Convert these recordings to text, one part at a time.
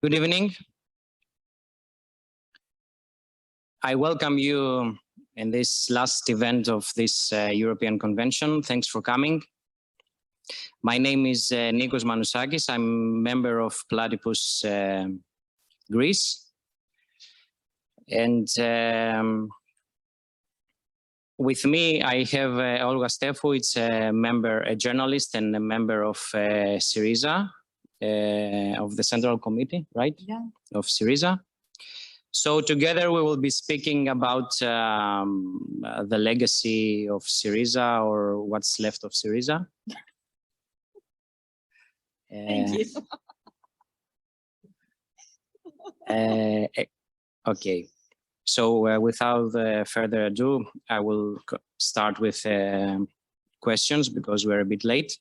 Good evening. I welcome you in this last event of this European Convention. Thanks for coming. My name is Nikos Manousakis. I'm a member of Platypus Greece. And with me, I have Olga Stefu. It's a journalist and a member of SYRIZA, of the Central Committee, right? Yeah. Of SYRIZA. So together we will be speaking about the legacy of SYRIZA, or what's left of SYRIZA. Thank you. Okay, so without further ado, I will start with questions because we're a bit late.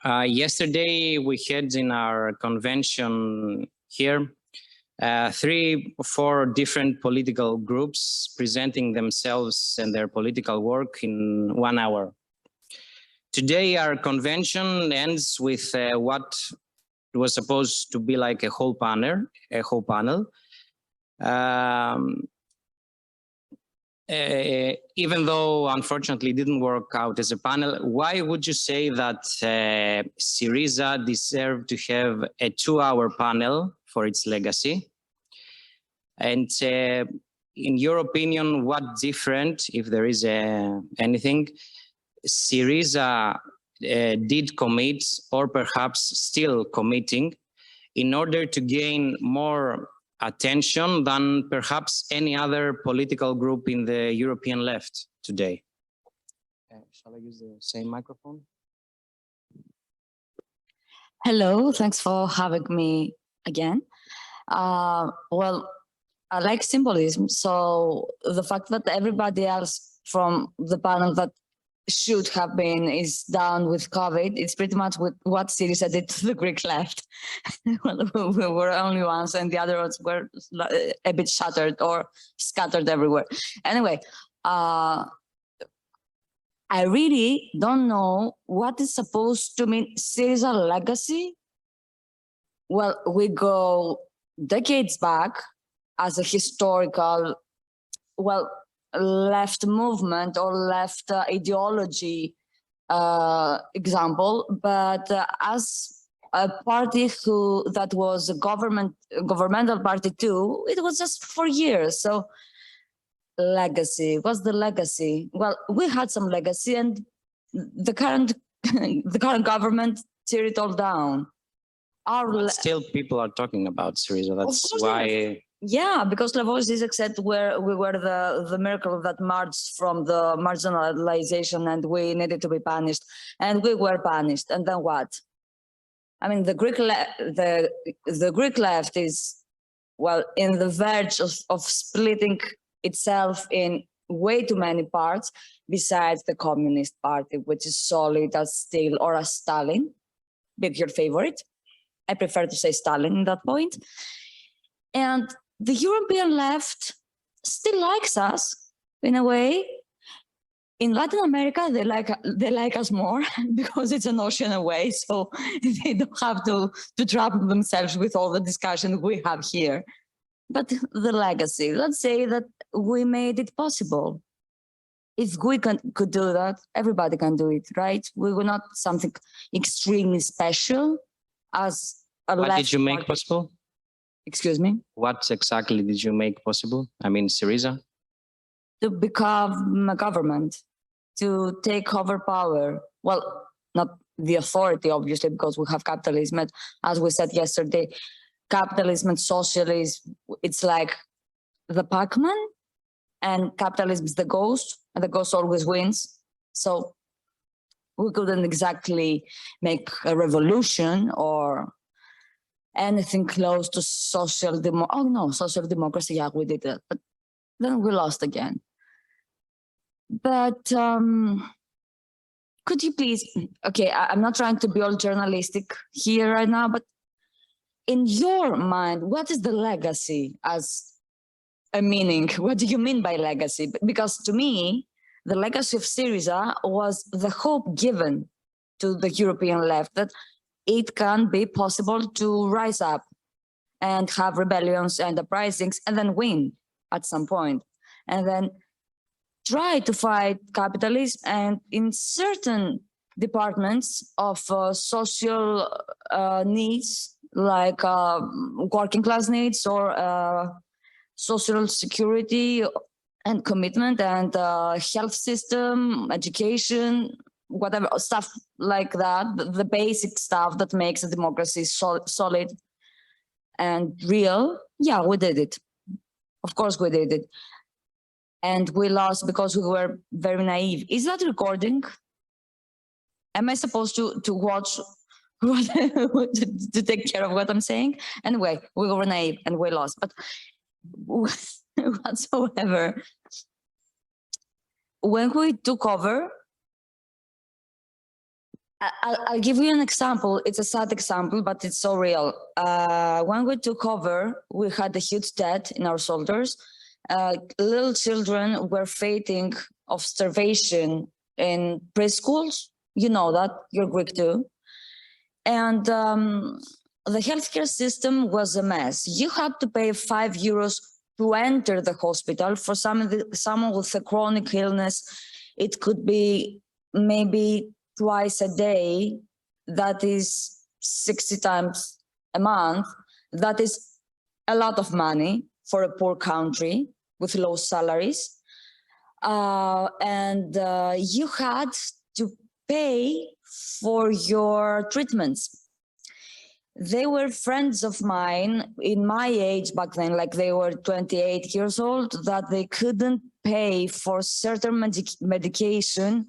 Yesterday we had in our convention here 3 or 4 different political groups presenting themselves and their political work in 1 hour. Today our convention ends with what was supposed to be like a whole panel. Even though unfortunately it didn't work out as a panel, why would you say that SYRIZA deserved to have a 2-hour panel for its legacy? And in your opinion, what different, if there is anything, SYRIZA did commit, or perhaps still committing, in order to gain more attention than perhaps any other political group in the European left today? Shall I use the same microphone? Hello, thanks for having me again. Well, I like symbolism, so the fact that everybody else from the panel that should have been is down with COVID, it's pretty much with what SYRIZA did to the Greek left. Well, we were only ones and the others were a bit shattered or scattered everywhere. Anyway, I really don't know what is supposed to mean SYRIZA legacy. Well, we go decades back as a historical, well, left movement or left ideology example, but as a party that was a governmental party too, it was just for years. So legacy, what's the legacy? Well, we had some legacy, and the current government tear it all down. Still people are talking about SYRIZA, that's why. Yeah, because Slavoj Zizek said we were the miracle that marched from the marginalization and we needed to be punished, and we were punished. And then what? I mean, the Greek left is, well, in the verge of splitting itself in way too many parts, besides the Communist Party, which is solid as steel, or as Stalin, pick your favorite. I prefer to say Stalin in that point. And the European left still likes us in a way. In Latin America, they like us more because it's an ocean away, so they don't have to trap themselves with all the discussion we have here. But the legacy, let's say that we made it possible. If we could do that, everybody can do it, right? We were not something extremely special as a left. What did you make party. possible? Excuse me? What exactly did you make possible? I mean, SYRIZA? To become a government, to take over power. Well, not the authority, obviously, because we have capitalism. And as we said yesterday, capitalism and socialism, it's like the Pac-Man, and capitalism is the ghost, and the ghost always wins. So we couldn't exactly make a revolution or anything close to social democracy. Yeah, we did it, but then we lost again. But could you please, okay, I'm not trying to be all journalistic here right now, but in your mind, what is the legacy as a meaning? What do you mean by legacy? Because to me, the legacy of SYRIZA was the hope given to the European left that it can be possible to rise up and have rebellions and uprisings and then win at some point, and then try to fight capitalism, and in certain departments of social needs, like working class needs or social security and commitment and health system, education, whatever stuff like that, the basic stuff that makes a democracy solid and real. Yeah, we did it. Of course we did it. And we lost because we were very naive. Is that recording? Am I supposed to watch to take care of what I'm saying? Anyway, we were naive and we lost. But whatsoever, when we took over, I'll give you an example. It's a sad example, but it's so real. When we took over, we had a huge debt in our shoulders. Little children were fainting of starvation in preschools. You know that, you're Greek too. And the healthcare system was a mess. You had to pay €5 to enter the hospital. For someone with a chronic illness, it could be maybe twice a day. That is 60 times a month. That is a lot of money for a poor country with low salaries. And you had to pay for your treatments. They were friends of mine in my age back then, like they were 28 years old, that they couldn't pay for certain medication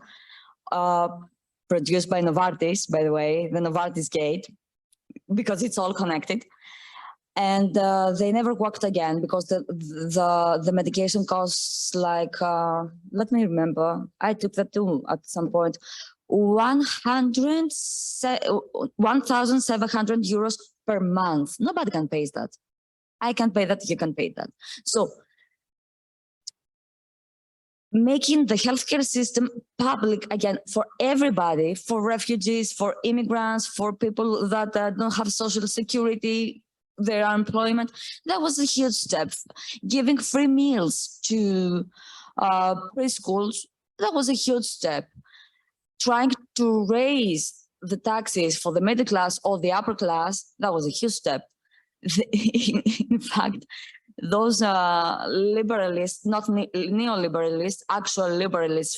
produced by Novartis, by the way, the Novartis gate, because it's all connected. And they never worked again because the medication costs like, let me remember, I took that too at some point, €1,700 per month. Nobody can pay that. I can pay that, you can pay that. So making the healthcare system public again for everybody, for refugees, for immigrants, for people that don't have social security, their employment, that was a huge step. Giving free meals to preschools, that was a huge step. Trying to raise the taxes for the middle class or the upper class, that was a huge step. In fact, those liberalists, not neoliberalists, actual liberalists,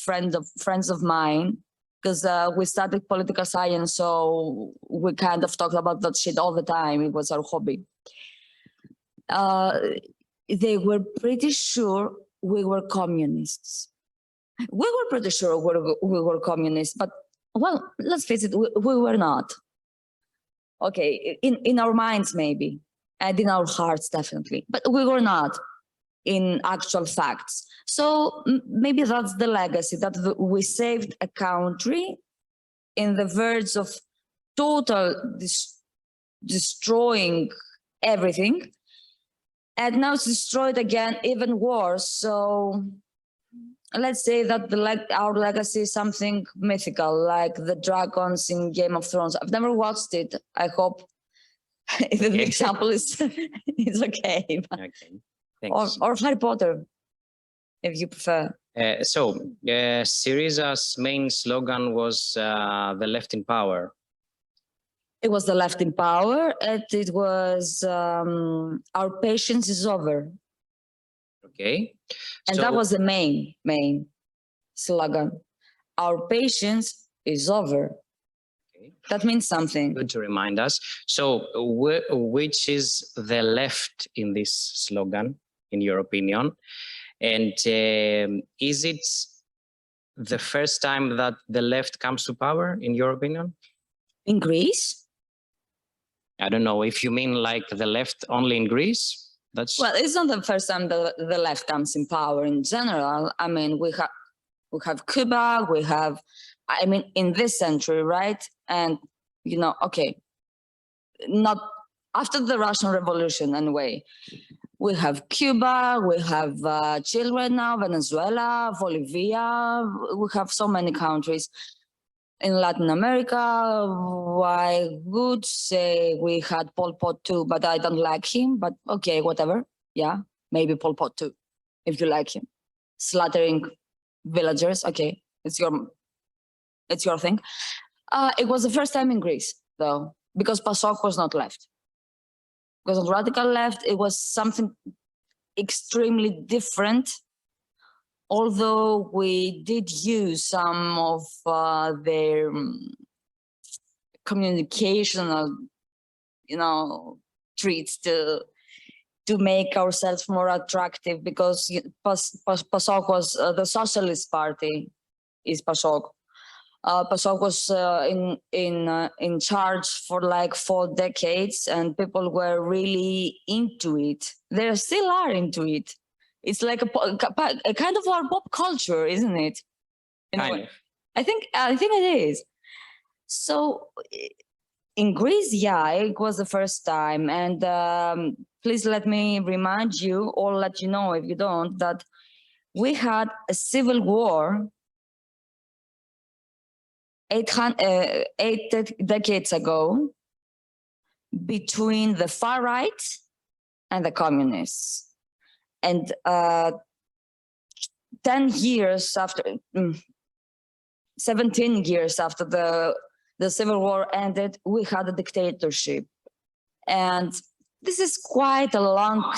friends of mine, because we studied political science, so we kind of talked about that shit all the time. It was our hobby. They were pretty sure we were communists. We were pretty sure we were communists, but, well, let's face it, we were not. Okay, in our minds maybe, and in our hearts definitely, but we were not in actual facts. So maybe that's the legacy, that we saved a country in the verge of total destroying everything, and now it's destroyed again, even worse. So let's say that our legacy is something mythical, like the dragons in Game of Thrones. I've never watched it. I hope the example is okay. Okay, thanks. Or Harry Potter, if you prefer. SYRIZA's main slogan was the left in power. It was the left in power, and it was our patience is over. Okay. And that was the main slogan. Our patience is over. Okay. That means something. Good to remind us. So which is the left in this slogan, in your opinion? And is it the first time that the left comes to power, in your opinion? In Greece? I don't know if you mean like the left only in Greece. Well, it's not the first time the left comes in power in general. I mean, we have Cuba, we have, I mean, in this century, right? And, you know, okay, not after the Russian Revolution anyway. We have Cuba, we have Chile right now, Venezuela, Bolivia, we have so many countries. In Latin America, I would say we had Pol Pot too, but I don't like him, but okay, whatever. Yeah, maybe Pol Pot too, if you like him. Slaughtering villagers, okay, it's your thing. It was the first time in Greece, though, because PASOK was not left. Because on radical left, it was something extremely different, although we did use some of their communicational, treats to make ourselves more attractive, because PASOK was the Socialist Party is PASOK. PASOK was in charge for like 4 decades, and people were really into it. They still are into it. It's like a kind of our pop culture, isn't it? I think it is. So in Greece, yeah, it was the first time. And please let me remind you, or let you know if you don't, that we had a civil war 8 decades ago between the far right and the communists. And 10 years after, 17 years after the civil war ended, we had a dictatorship. And this is quite a long...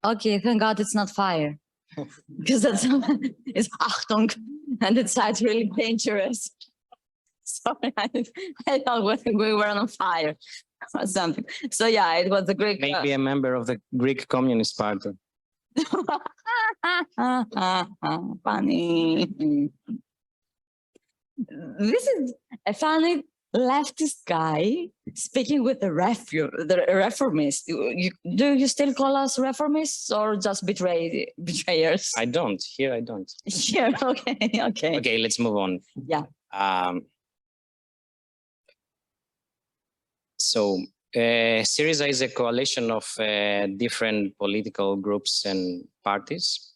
Okay, thank God it's not fire. Because that's it's Achtung, and it sounds really dangerous. Sorry, I thought we were on fire or something. So yeah, it was a great... Maybe a member of the Greek Communist Party. Funny. This is a funny leftist guy speaking with the reformists. Do you still call us reformists or just betrayers? I don't. Here I don't. Sure. Okay. Okay. Okay, let's move on. Yeah. So SYRIZA is a coalition of different political groups and parties.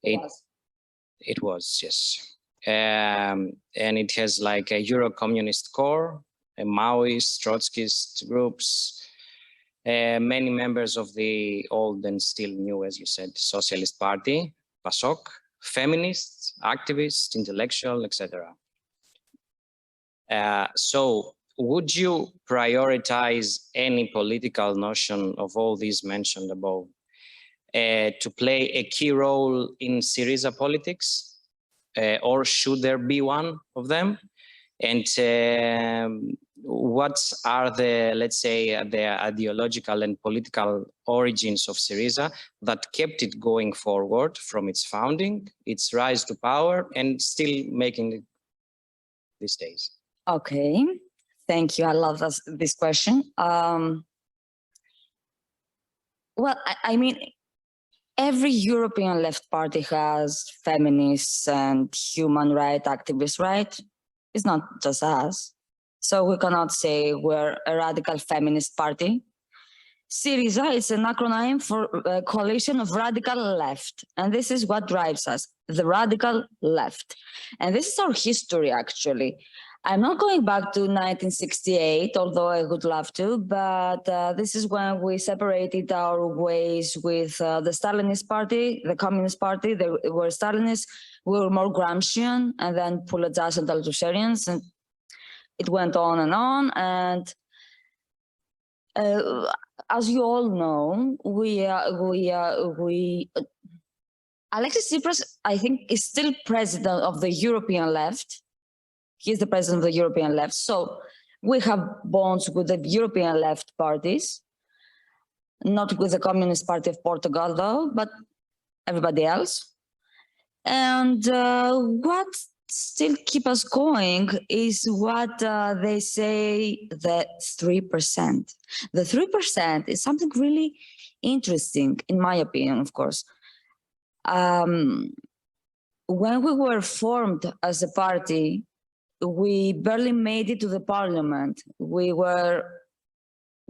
It was, yes. And it has like a Euro-communist core, a Maoist, Trotskyist groups, many members of the old and still new, as you said, Socialist Party, PASOK, feminists, activists, intellectual, etc. So would you prioritize any political notion of all these mentioned above to play a key role in SYRIZA politics? Or should there be one of them? And what are the, let's say, the ideological and political origins of SYRIZA that kept it going forward from its founding, its rise to power, and still making it these days? Okay, thank you. I love this question. Well, I mean, every European left party has feminists and human rights activists, right? It's not just us. So we cannot say we're a radical feminist party. SYRIZA is an acronym for a coalition of radical left. And this is what drives us, the radical left. And this is our history, actually. I'm not going back to 1968, although I would love to, but this is when we separated our ways with the Stalinist party, the Communist Party. They were Stalinists, we were more Gramscian, and then Pulejas and Althusserians, and it went on. And as you all know, Alexis Tsipras, I think, is still president of the European left. He's the president of the European left. So we have bonds with the European left parties, not with the Communist Party of Portugal, though, but everybody else. And what still keep us going is what they say, the 3%. The 3% is something really interesting, in my opinion, of course. When we were formed as a party, we barely made it to the parliament. We were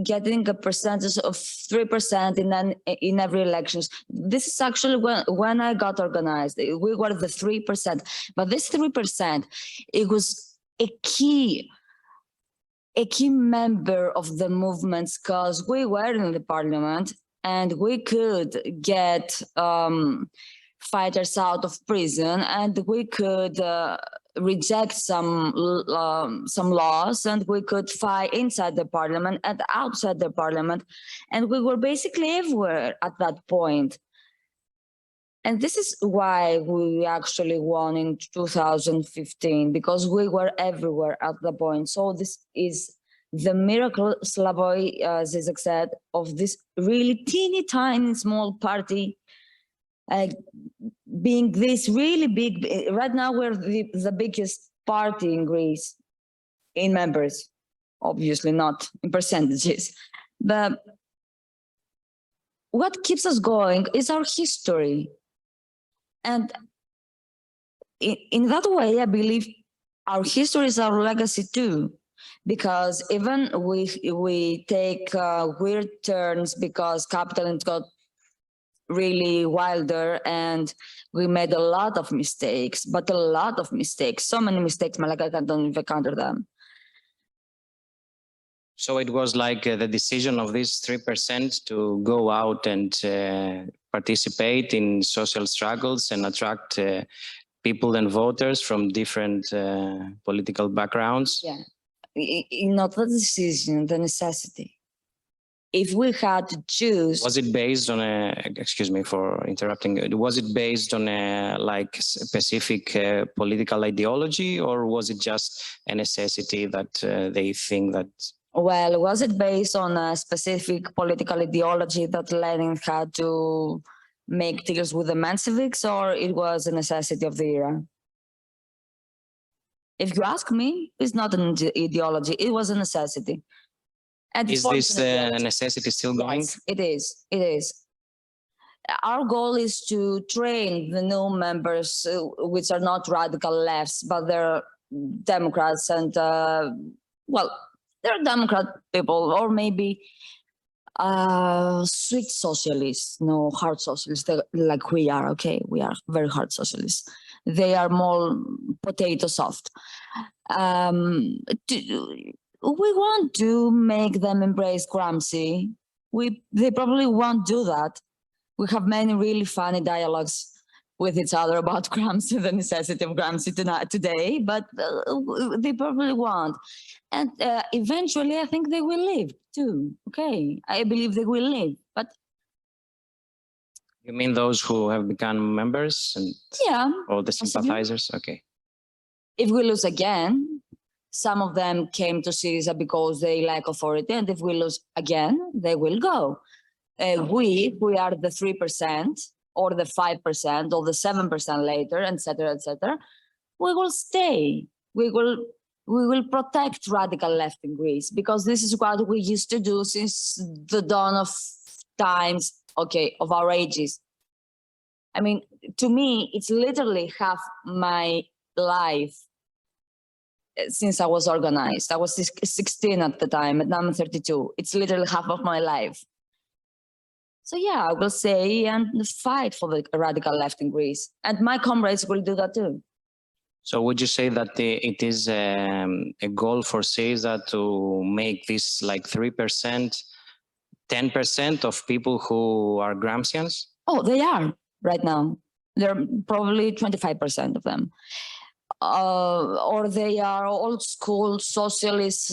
getting a percentage of 3% in every elections. This is actually when I got organized. We were the 3%, but this 3%, it was a key member of the movements, because we were in the parliament and we could get fighters out of prison, and we could reject some laws, and we could fight inside the parliament and outside the parliament, and we were basically everywhere at that point. And this is why we actually won in 2015, because we were everywhere at the point. So this is the miracle, Slavoj Zizek said, of this really teeny tiny small party being this really big. Right now we're the biggest party in Greece in members, obviously not in percentages, but what keeps us going is our history. And in that way, I believe our history is our legacy too, because even we take weird turns because capitalism got really wilder and we made a lot of mistakes, but a lot of mistakes, so many mistakes, like I don't even count them. So it was like the decision of this 3% to go out and participate in social struggles and attract people and voters from different political backgrounds. Yeah, not the decision, the necessity. If we had to choose, was it based on a, excuse me for interrupting, was it based on a like specific political ideology, or was it just a necessity that they think that? Well, was it based on a specific political ideology that Lenin had to make deals with the Mensheviks, or it was a necessity of the era? If you ask me, it's not an ideology, it was a necessity. And is this necessity still going? Yes, it is. It is. Our goal is to train the new members, which are not radical lefts, but they're Democrats and, well, they're Democrat people, or maybe sweet socialists, no hard socialists, like we are, okay? We are very hard socialists. They are more potato soft. We want to make them embrace Gramsci. They probably won't do that. We have many really funny dialogues with each other about Gramsci, the necessity of Gramsci today, but they probably won't. And eventually, I think they will leave too. Okay, I believe they will leave. But you mean those who have become members and yeah, all the sympathizers? Okay. If we lose again, some of them came to SYRIZA because they lack authority, and if we lose again, they will go. We are the 3%, or the 5%, or the 7% later, etc., etc. We will stay. We will protect radical left in Greece, because this is what we used to do since the dawn of times, okay, of our ages. I mean, to me, it's literally half my life since I was organized. I was 16 at the time, and now I'm 32. It's literally half of my life. So yeah, I will say and fight for the radical left in Greece. And my comrades will do that too. So would you say that it is a goal for SYRIZA to make this like 3%, 10% of people who are Gramscians? Oh, they are right now. They're probably 25% of them. Or they are old school socialists,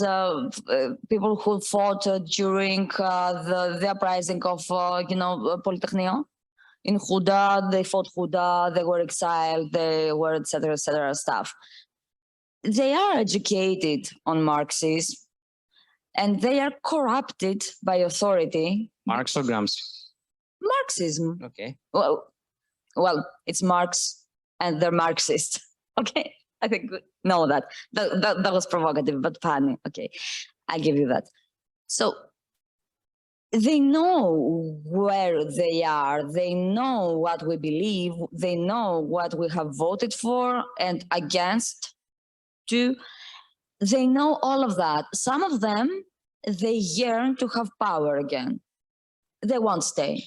people who fought during the uprising of, Polytechnion. In Huda, they fought Huda, they were exiled, they were etc. stuff. They are educated on Marxism, and they are corrupted by authority. Marx or Gramsci? Marxism. Okay. Well, it's Marx, and they're Marxist. Okay. I think no, that was provocative, but funny. Okay, I give you that. So they know where they are. They know what we believe. They know what we have voted for and against. Too. They know all of that. Some of them, they yearn to have power again. They won't stay.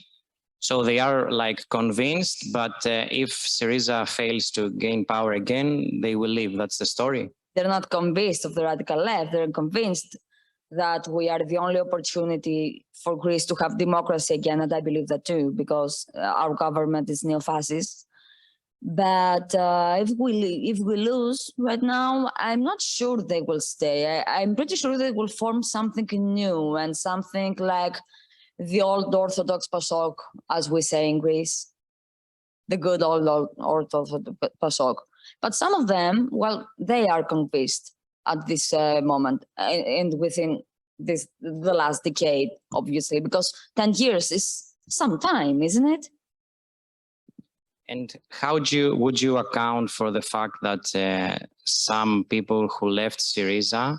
So they are like convinced, but if SYRIZA fails to gain power again, they will leave. That's the story. They're not convinced of the radical left. They're convinced that we are the only opportunity for Greece to have democracy again. And I believe that too, because our government is neo-fascist. But if we lose right now, I'm not sure they will stay. I'm pretty sure they will form something new and something like the old Orthodox PASOK, as we say in Greece, the good old Orthodox PASOK. But some of them, well, they are convinced at this moment and within the last decade, obviously, because 10 years is some time, isn't it? And how would you account for the fact that some people who left SYRIZA,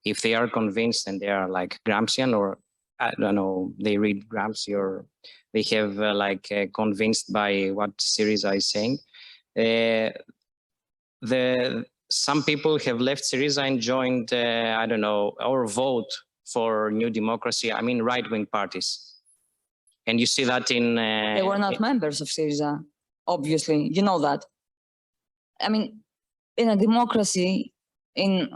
if they are convinced and they are like Gramscian, or I don't know, they read Gramsci, or they have convinced by what SYRIZA is saying, some people have left SYRIZA and joined, I don't know, or vote for New Democracy. I mean, right-wing parties. And you see that in... they were not members of SYRIZA. Obviously, you know that. I mean, in a democracy, in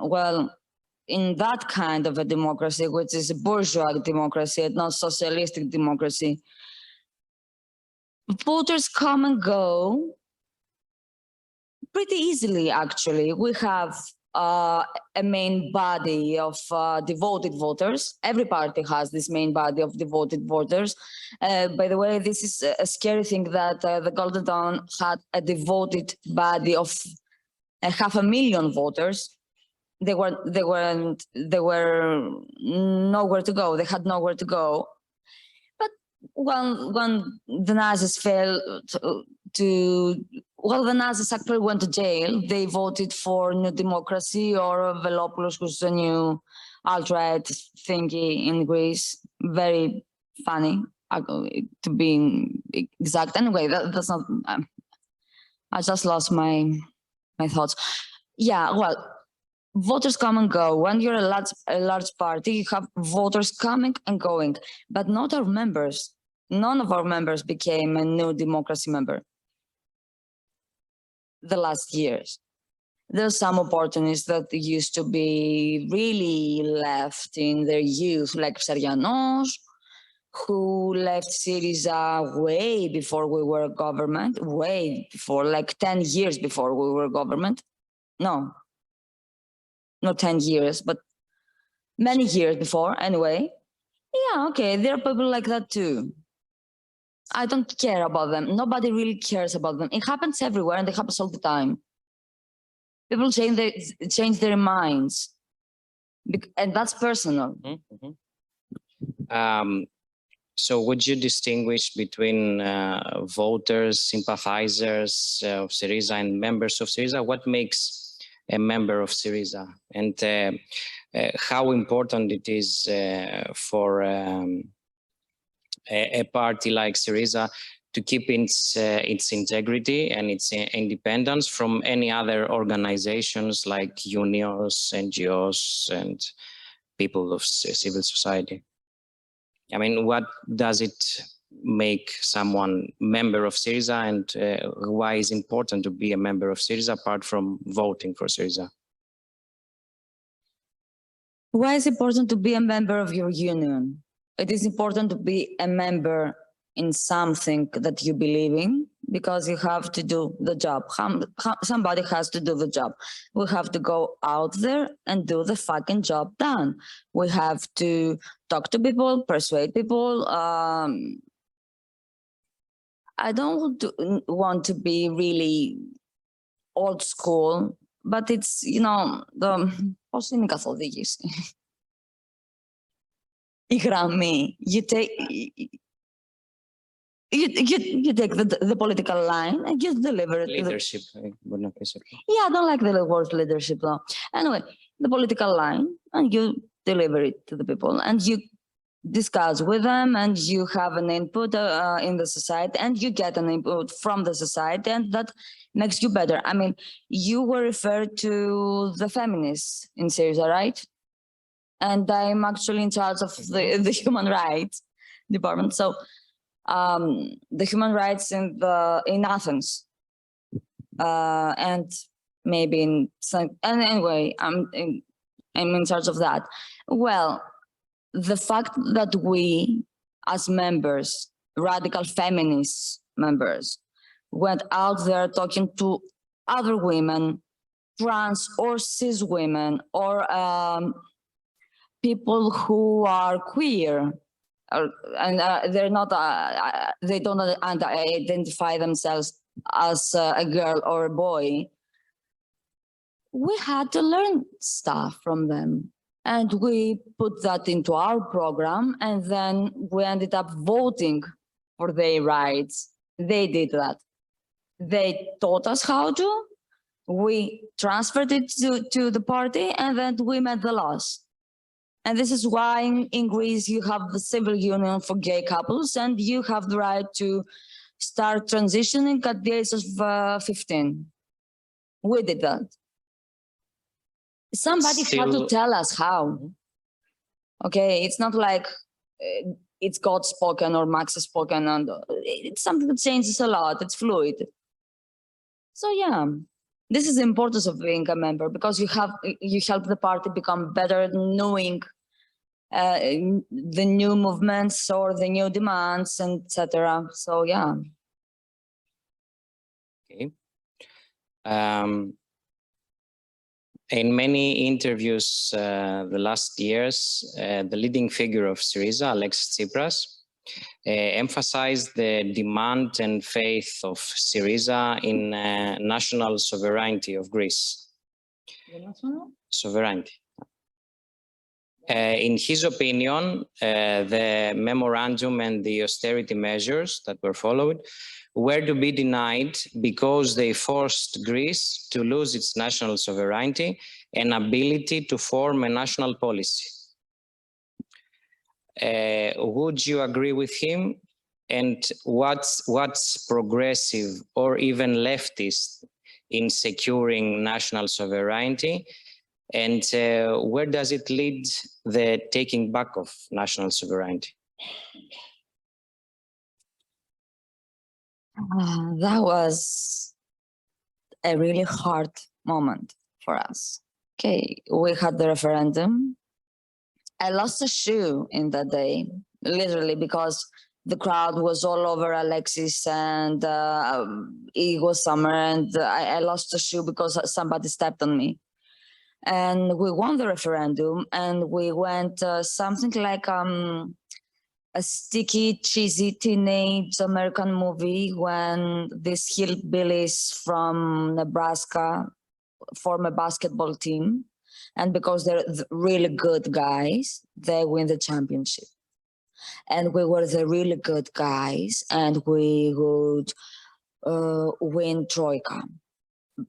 that kind of a democracy, which is a bourgeois democracy and not socialistic democracy, voters come and go pretty easily, actually. We have a main body of devoted voters. Every party has this main body of devoted voters. By the way, this is a scary thing that the Golden Dawn had a devoted body of 500,000 voters. They were nowhere to go. They had nowhere to go. But when the Nazis fell the Nazis actually went to jail. They voted for New Democracy, or Velopoulos, who's a new alt-right thingy in Greece. Very funny, to be exact. Anyway, that's not... I just lost my thoughts. Yeah, well, voters come and go. When you're a large party, you have voters coming and going, but not our members. None of our members became a New Democracy member the last years. There's some opportunists that used to be really left in their youth, like Psarianos, who left SYRIZA way before we were government, way before, like 10 years before we were government. No, not 10 years, but many years before, anyway. Yeah, okay, there are people like that too. I don't care about them. Nobody really cares about them. It happens everywhere and it happens all the time. People change their minds. And that's personal. Mm-hmm. So would you distinguish between voters, sympathizers of SYRIZA and members of SYRIZA? What makes a member of SYRIZA? And how important it is for a party like SYRIZA to keep its integrity and its independence from any other organizations like unions, NGOs, and people of civil society? I mean, what does it make someone member of SYRIZA, and why is it important to be a member of SYRIZA apart from voting for SYRIZA? Why is it important to be a member of your union? It is important to be a member in something that you believe in, because you have to do the job. Somebody has to do the job. We have to go out there and do the fucking job done. We have to talk to people, persuade people. I don't want to be really old school, but it's, you know, πώς είναι η καθοδήγηση? Η γραμμή. you take the political line and you deliver it. Leadership. Would not be so. Yeah, I don't like the word leadership though. Anyway, the political line, and you deliver it to the people, and you discuss with them, and you have an input in the society, and you get an input from the society, and that makes you better. I mean, you were referred to the feminists in SYRIZA, right? And I'm actually in charge of the human rights department. So the human rights in Athens, and maybe in some, and anyway, I'm in charge of that. Well, the fact that we, as members, radical feminist members, went out there talking to other women, trans or cis women, or people who are queer, and they're not, they don't identify themselves as a girl or a boy. We had to learn stuff from them. And we put that into our program, and then we ended up voting for their rights. They did that. They taught us how to, we transferred it to the party, and then we made the laws. And this is why in Greece you have the civil union for gay couples, and you have the right to start transitioning at the age of 15. We did that. Somebody had to tell us how. Okay, it's not like it's God spoken or Max spoken, and it's something that changes a lot. It's fluid. So yeah, this is the importance of being a member, because you help the party become better, knowing the new movements or the new demands, etc. So yeah. Okay. In many interviews the last years, the leading figure of SYRIZA, Alexis Tsipras, emphasized the demand and faith of SYRIZA in national sovereignty of Greece. Sovereignty. In his opinion, the memorandum and the austerity measures that were followed were to be denied because they forced Greece to lose its national sovereignty and ability to form a national policy. Would you agree with him? And what's progressive or even leftist in securing national sovereignty? And where does it lead the taking back of national sovereignty? That was a really hard moment for us. Okay, we had the referendum. I lost a shoe in that day, literally, because the crowd was all over Alexis, and it was summer, and I lost a shoe because somebody stepped on me. And we won the referendum, and we went something like a sticky, cheesy teenage American movie when these hillbillies from Nebraska form a basketball team. And because they're really good guys, they win the championship. And we were the really good guys, and we would win Troika.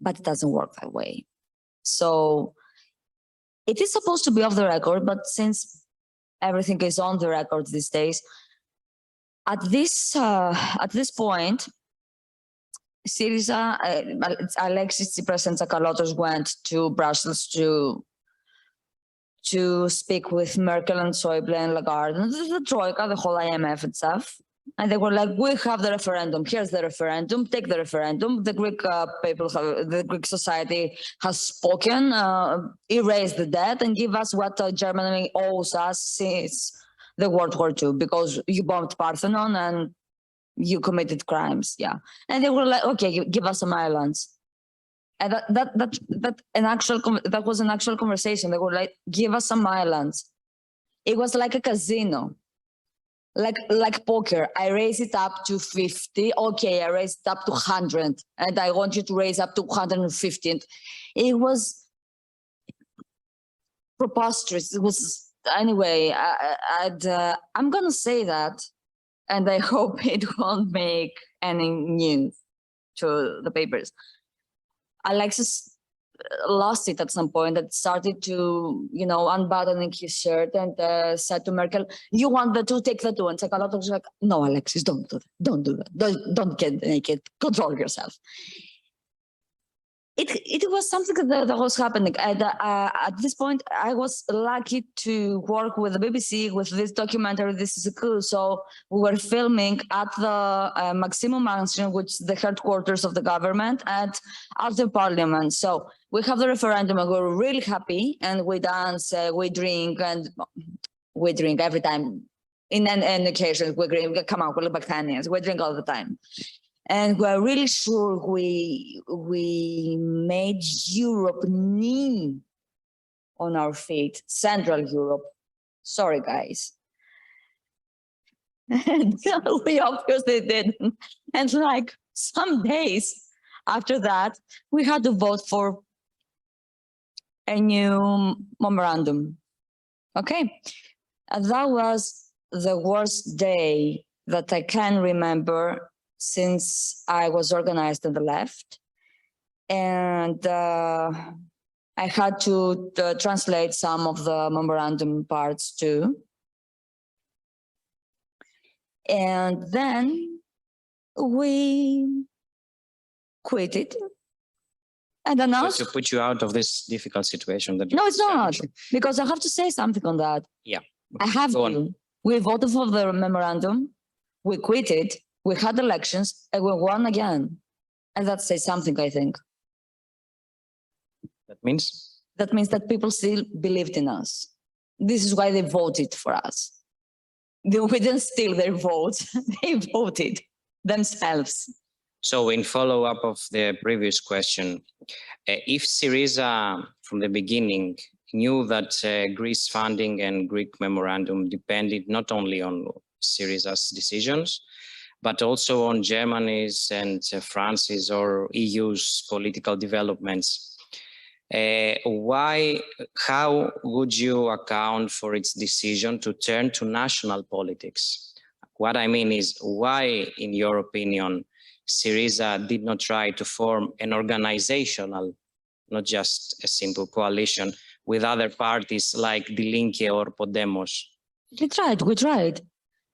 But it doesn't work that way. So it is supposed to be off the record, but since everything is on the record these days, at this point, SYRIZA, Alexis Tsipras and Tsakalotos went to Brussels to speak with Merkel and Schäuble and Lagarde, and the Troika, the whole IMF and stuff. And they were like, we have the referendum. Here's the referendum. Take the referendum. The Greek people, the Greek society has spoken. Erase the debt and give us what Germany owes us since the World War II, because you bombed Parthenon and you committed crimes. Yeah, and they were like, okay, give us some islands. And that was an actual conversation. They were like, give us some islands. It was like a casino. Like poker, I raise it up to 50. Okay, I raise it up to 100, and I want you to raise up to 150. It was preposterous. It was, anyway. I'm gonna say that and I hope it won't make any news to the papers. Alexis lost it at some point, that started to, unbuttoning his shirt and said to Merkel, "You want the two, take the two." And Tsakalotos was like, "No, Alexis, don't do that. Don't do that. Don't get naked. Control yourself." It was something that was happening. And at this point, I was lucky to work with the BBC with this documentary, This is a Coup. So we were filming at the Maximum Mansion, which is the headquarters of the government, and at the parliament. So we have the referendum and we're really happy, and we dance, we drink, and we drink every time. In an occasion, we drink, come on, we're Balkanians, we drink all the time. And we're really sure we made Europe knee on our feet, Central Europe. Sorry, guys. And we obviously didn't. And like some days after that, we had to vote for a new memorandum. Okay. And that was the worst day that I can remember since I was organized on the left. And I had to translate some of the memorandum parts too. And then we quit it and announced to put you out of this difficult situation. That no, it's not, because I have to say something on that. Yeah. I have to. We voted for the memorandum, we quit it, we had elections, and we won again. And that says something, I think. That means? That means that people still believed in us. This is why they voted for us. We didn't steal their votes, they voted themselves. So in follow-up of the previous question, if SYRIZA from the beginning knew that Greece funding and Greek memorandum depended not only on SYRIZA's decisions, but also on Germany's and France's or EU's political developments, how would you account for its decision to turn to national politics? What I mean is, why, in your opinion, SYRIZA did not try to form an organizational, not just a simple coalition, with other parties like Die Linke or Podemos? We tried.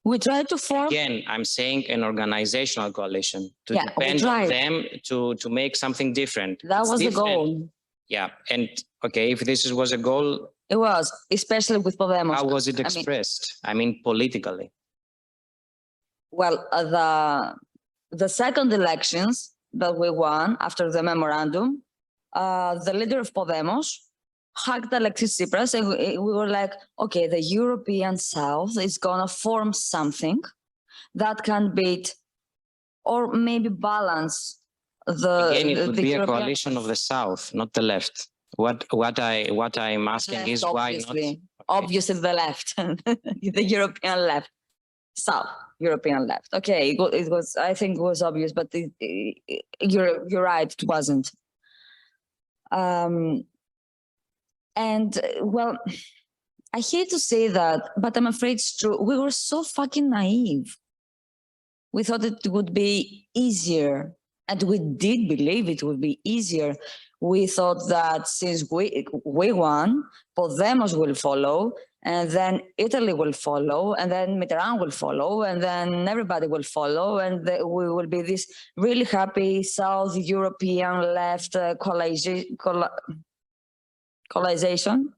We tried to form... Again, I'm saying an organizational coalition, to depend on them to make something different. That was the goal. Yeah, and okay, if this was a goal... It was, especially with Podemos. How was it expressed? I mean politically. Well, the second elections that we won after the memorandum, the leader of Podemos hugged Alexis Tsipras, and we were like, okay, the European South is gonna form something that can beat or maybe balance Again, it would be a coalition of the South, not the left. What I'm asking is why not? Okay. Obviously the left, the European left, South European left. Okay, it was. I think it was obvious, but you're right, it wasn't. And well, I hate to say that, but I'm afraid it's true. We were so fucking naive. We thought it would be easier, and we did believe it would be easier. We thought that since we won, Podemos will follow, and then Italy will follow, and then Mitterrand will follow, and then everybody will follow, and we will be this really happy South European left coalization,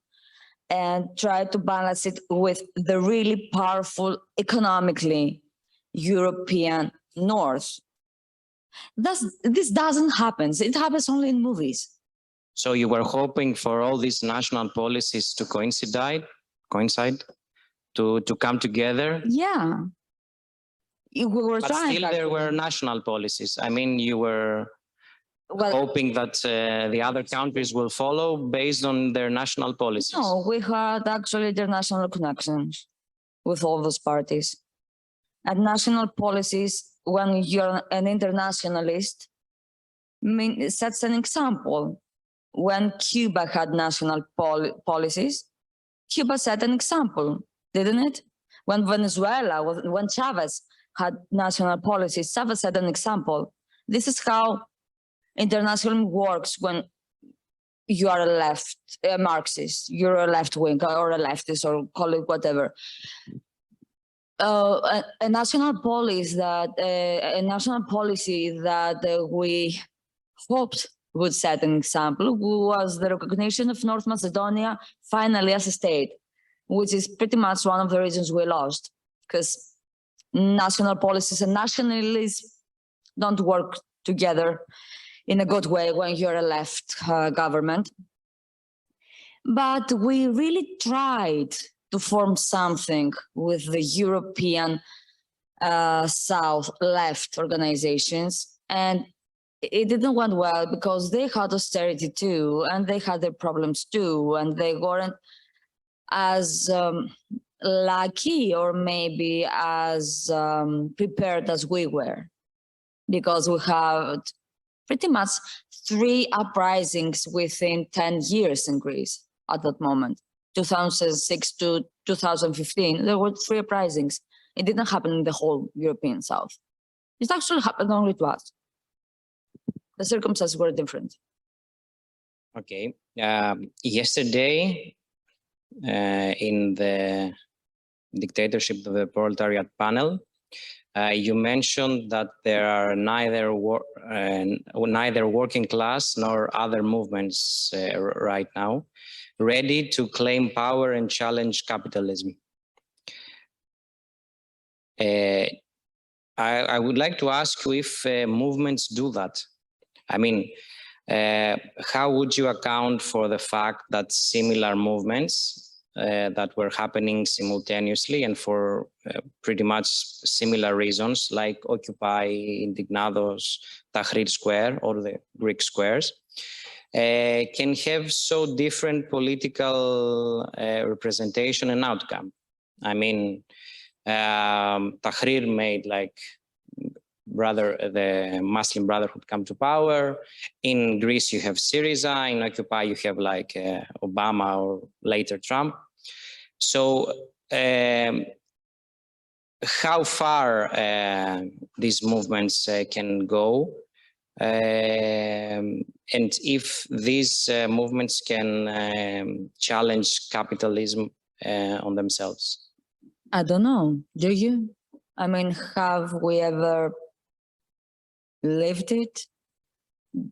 and try to balance it with the really powerful economically European North. This doesn't happen. It happens only in movies. So you were hoping for all these national policies to coincide, to come together? Yeah. We were but trying. Still, there were national policies. I mean, you were hoping that the other countries will follow based on their national policies. No, we had actually international connections with all those parties. And national policies, when you're an internationalist, sets an example. When Cuba had national policies, Cuba set an example, didn't it? When Venezuela, when Chavez had national policies. Sava said an example. This is how internationalism works when you are a Marxist, you're a left wing or a leftist, or call it whatever. A national policy that we hoped would set an example was the recognition of North Macedonia finally as a state, which is pretty much one of the reasons we lost, because national policies and nationalism don't work together in a good way when you're a left government. But we really tried to form something with the European South left organizations, and it didn't went well because they had austerity too, and they had their problems too, and they weren't as lucky or maybe as prepared as we were, because we had pretty much 3 uprisings within 10 years in Greece at that moment. 2006 to 2015, there were 3 uprisings. It didn't happen in the whole European South. It actually happened only to us. The circumstances were different. Okay. Yesterday, in the dictatorship of the proletariat panel, you mentioned that there are neither working class nor other movements right now ready to claim power and challenge capitalism. I would like to ask you if movements do that. I mean, how would you account for the fact that similar movements that were happening simultaneously and for pretty much similar reasons, like Occupy, Indignados, Tahrir Square, or the Greek squares, can have so different political representation and outcome? I mean, Tahrir made like the Muslim Brotherhood come to power. In Greece, you have SYRIZA. In Occupy, you have like Obama or later Trump. So how far these movements can go, and if these movements can challenge capitalism on themselves? I don't know. Do you? I mean, have we ever lived it?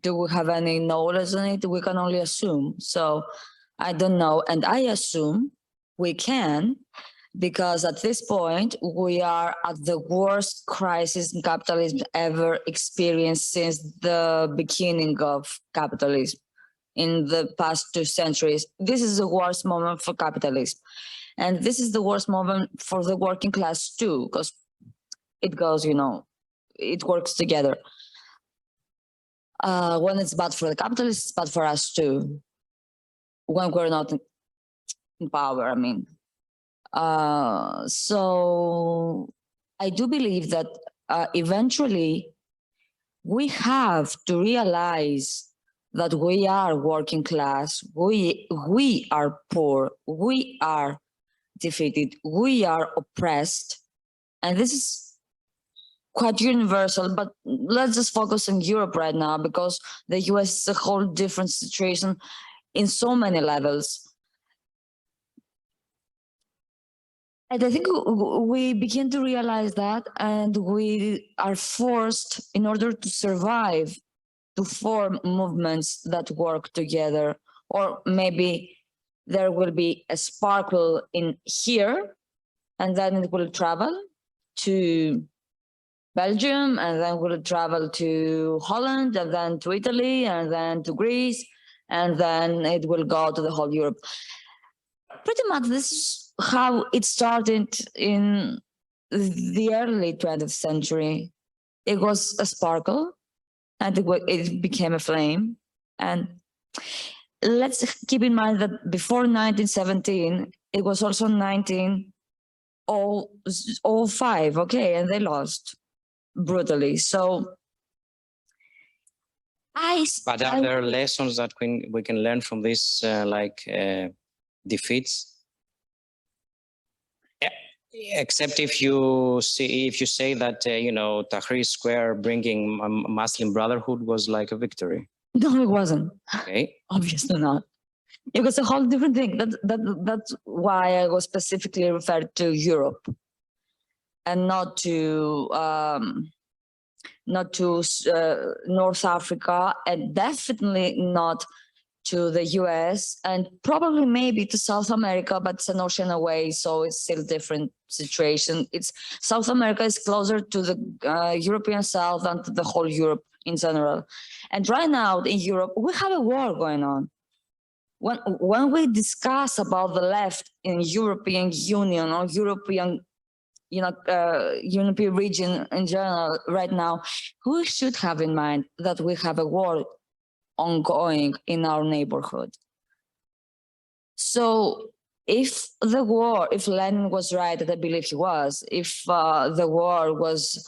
Do we have any knowledge on it? We can only assume. So I don't know. And I assume we can, because at this point, we are at the worst crisis in capitalism ever experienced since the beginning of capitalism in the past 2 centuries. This is the worst moment for capitalism. And this is the worst moment for the working class too, because it goes, you know, it works together. When it's bad for the capitalists, it's bad for us too. When we're not in power, I mean. So I do believe that eventually we have to realize that we are working class, we are poor, we are defeated, we are oppressed, and this is quite universal. But let's just focus on Europe right now, because the US is a whole different situation in so many levels. And I think we begin to realize that, and we are forced, in order to survive, to form movements that work together. Or maybe there will be a sparkle in here, and then it will travel to Belgium, and then will travel to Holland, and then to Italy, and then to Greece, and then it will go to the whole Europe. Pretty much this is how it started in the early 20th century. It was a sparkle, and it became a flame. And let's keep in mind that before 1917, it was also 1905, okay, and they lost brutally. So but are there lessons that we can learn from this, defeats? Except if you say that Tahrir Square bringing Muslim Brotherhood was like a victory. No, it wasn't. Okay. Obviously not. It was a whole different thing. That's why I was specifically referred to Europe and not to North Africa, and definitely not to the US, and probably maybe to South America, but it's an ocean away, so it's still a different situation. South America is closer to the European South than to the whole Europe in general. And right now in Europe, we have a war going on. When we discuss about the left in European Union or European European region in general right now, we should have in mind that we have a war ongoing in our neighborhood. So if Lenin was right, and I believe he was, if the war was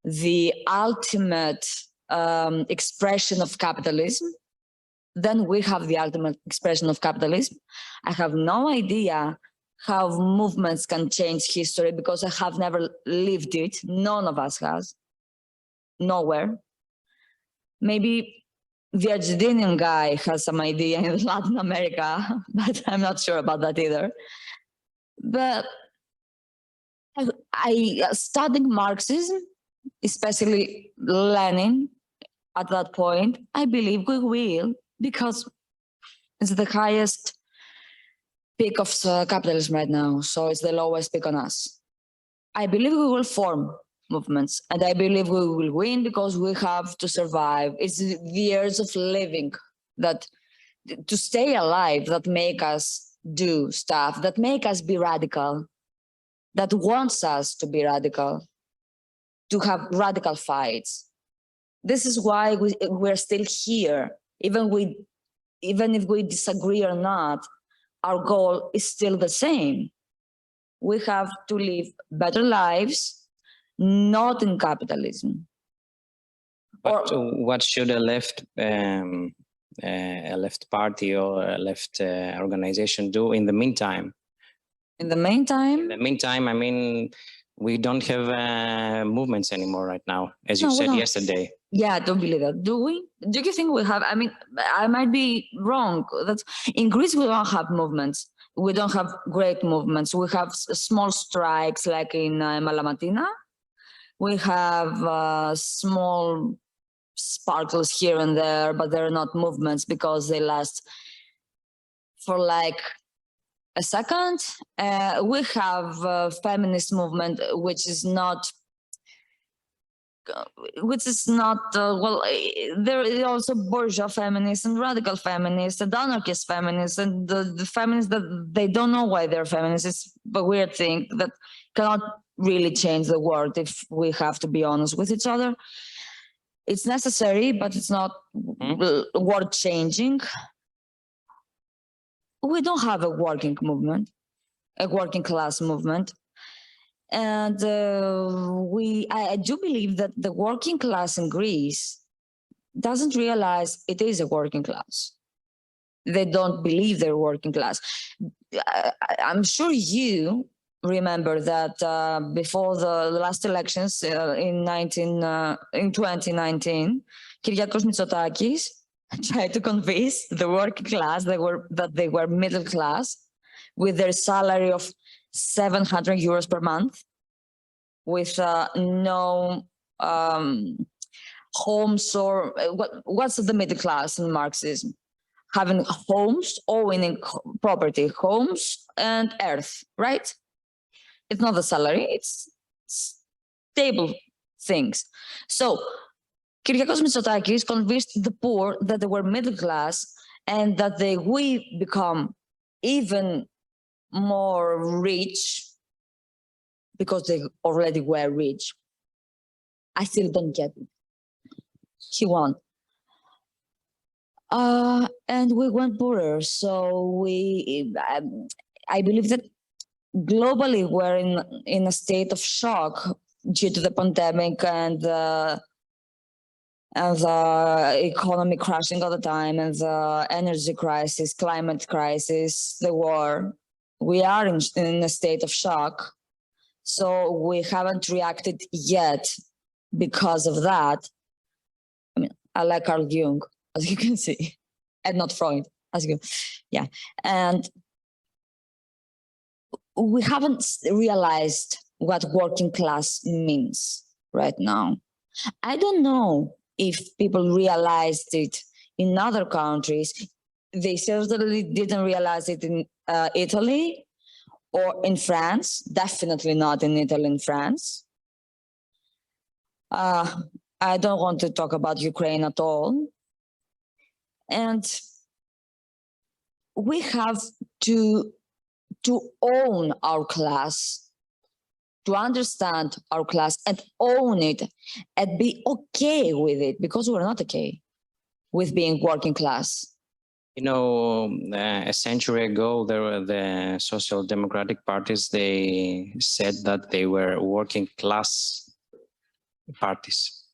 the ultimate expression of capitalism, then we have the ultimate expression of capitalism. I have no idea how movements can change history because I have never lived it. None of us has. Nowhere. Maybe the Argentinian guy has some idea in Latin America, but I'm not sure about that either. But I studied Marxism, especially Lenin at that point. I believe we will, because it's the highest peak of capitalism right now, so it's the lowest peak on us. I believe we will form movements, and I believe we will win because we have to survive. It's the years of living that to stay alive that make us do stuff, that make us be radical, that wants us to be radical, to have radical fights. This is why we're still here, even if we disagree or not. Our goal is still the same. We have to live better lives, not in capitalism. But what should a left party or a left organization do in the meantime? In the meantime? In the meantime, I mean, we don't have movements anymore right now, as you said yesterday. Yeah, I don't believe that. Do we? Do you think we have? I mean, I might be wrong. That's in Greece, we don't have movements. We don't have great movements. We have small strikes like in Malamatina. We have small sparkles here and there, but they're not movements because they last for like a second. We have a feminist movement, which is not well, there is also bourgeois feminists and radical feminists and anarchist feminists, and the feminists that they don't know why they're feminists. It's a weird thing that cannot really change the world if we have to be honest with each other. It's necessary, but it's not world changing. We don't have a working movement, a working class movement. And I do believe that the working class in Greece doesn't realize it is a working class. They don't believe they're working class. I'm sure you remember that before the last elections in 2019, Kyriakos Mitsotakis tried to convince the working class that they were middle class with their salary of 700 euros per month, with no homes or what's the middle class in Marxism? Having homes, owning property, homes and earth, right? It's not the salary, it's stable things. So Kyriakos Mitsotakis convinced the poor that they were middle class and that they will become even more rich because they already were rich. I still don't get it. He won. And we went poorer. So I believe that globally we're in a state of shock due to the pandemic and the economy crashing all the time, and the energy crisis, climate crisis, the war. We are in a state of shock. So we haven't reacted yet because of that. I mean, I like Carl Jung, as you can see, and not Freud, as you, yeah. And we haven't realized what working class means right now. I don't know if people realized it in other countries. They certainly didn't realize it in Italy or in France, definitely not in Italy and France. I don't want to talk about Ukraine at all. And we have to own our class, to understand our class and own it and be okay with it, because we're not okay with being working class. You know, a century ago, there were the social democratic parties, they said that they were working class parties.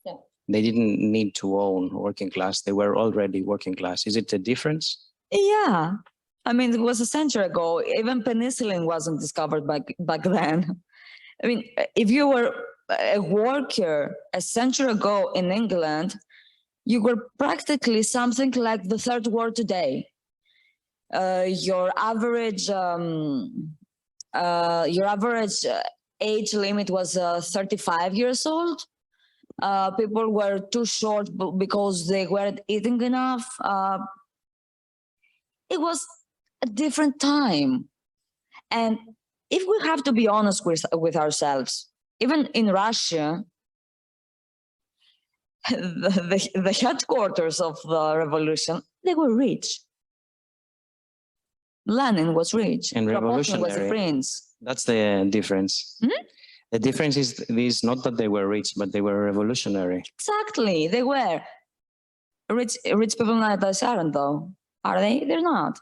Yeah. They didn't need to own working class. They were already working class. Is it a difference? Yeah. I mean, it was a century ago. Even penicillin wasn't discovered back then. I mean, if you were a worker a century ago in England, you were practically something like the third world today. Your average age limit was 35 years old. People were too short because they weren't eating enough. It was a different time. And if we have to be honest with ourselves, even in Russia, the headquarters of the revolution, they were rich. Lenin was rich. And Kropotkin was a revolutionary. prince. That's the difference. Hmm? The difference is not that they were rich, but they were revolutionary. Exactly, they were. Rich people nowadays aren't, though. Are they? They're not.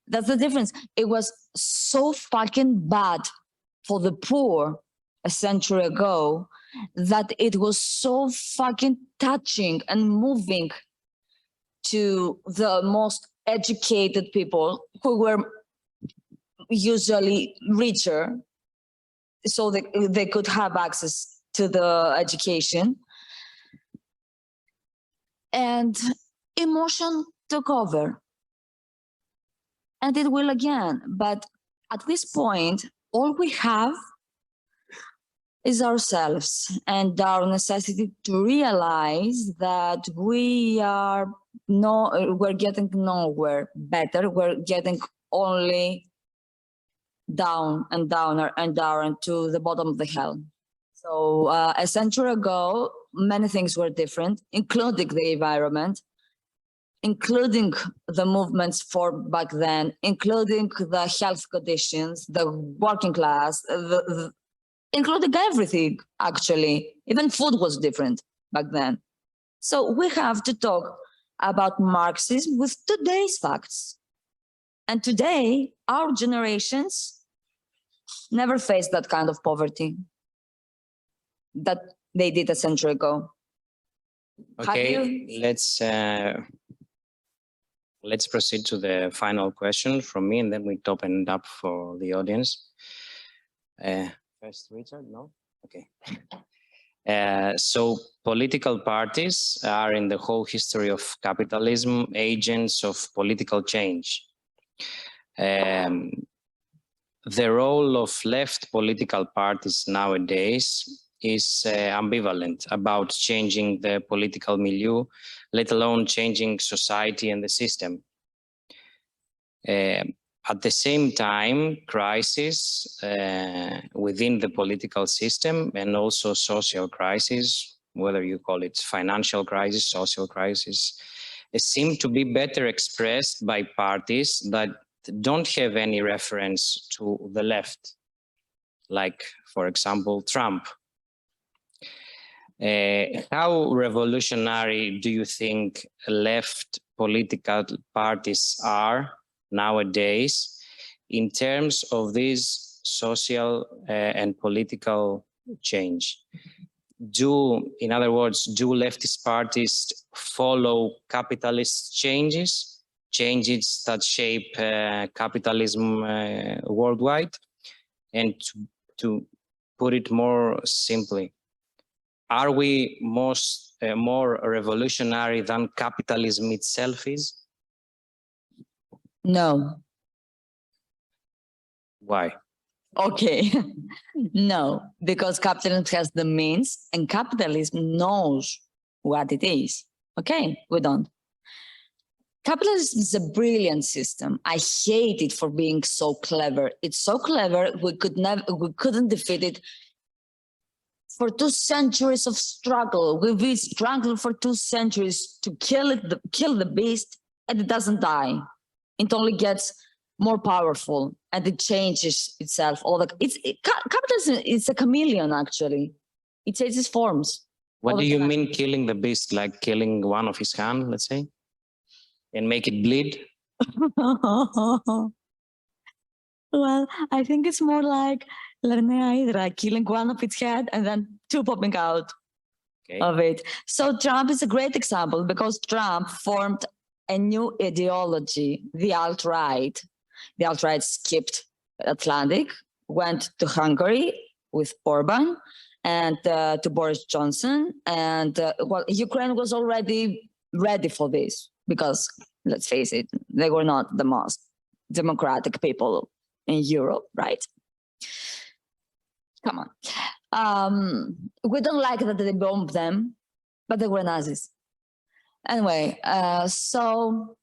That's the difference. It was so fucking bad for the poor a century ago that it was so fucking touching and moving to the most educated people who were usually richer, so they could have access to the education. And emotion took over. And it will again. But at this point, all we have is ourselves and our necessity to realize that we're getting nowhere better. We're getting only down and downer and down to the bottom of the hell. So a century ago, many things were different, including the environment, including the movements for back then, including the health conditions, the working class, including everything, actually. Even food was different back then. So we have to talk about Marxism with today's facts. And today, our generations never faced that kind of poverty that they did a century ago. Okay, let's proceed to the final question from me, and then we open it up for the audience. First, Richard, no? Okay. So political parties are in the whole history of capitalism agents of political change. The role of left political parties nowadays is ambivalent about changing the political milieu, let alone changing society and the system. At the same time, crisis within the political system and also social crisis, whether you call it financial crisis, social crisis, seem to be better expressed by parties that don't have any reference to the left, like, for example, Trump. How revolutionary do you think left political parties are nowadays in terms of this social and political change? In other words, do leftist parties follow capitalist changes that shape capitalism worldwide? And to put it more simply, are we more revolutionary than capitalism itself is? No. Why? Okay. No, because capitalism has the means and capitalism knows what it is. Okay, we don't. Capitalism is a brilliant system. I hate it for being so clever. It's so clever, we couldn't defeat it. For 2 centuries of struggle, we've struggled for 2 centuries to kill the beast, and it doesn't die. It only gets more powerful, and it changes itself. Capitalism is a chameleon, actually. It changes forms. What do you mean killing the beast? Like killing one of his hands, let's say, and make it bleed? Well, I think it's more like Hydra, killing one of its head and then 2 popping out of it. So Trump is a great example because Trump formed a new ideology, the alt-right. The alt-right skipped Atlantic, went to Hungary with Orban and to Boris Johnson. And well, Ukraine was already ready for this because, let's face it, they were not the most democratic people in Europe, right? Come on. We don't like that they bombed them, but they were Nazis. Anyway, so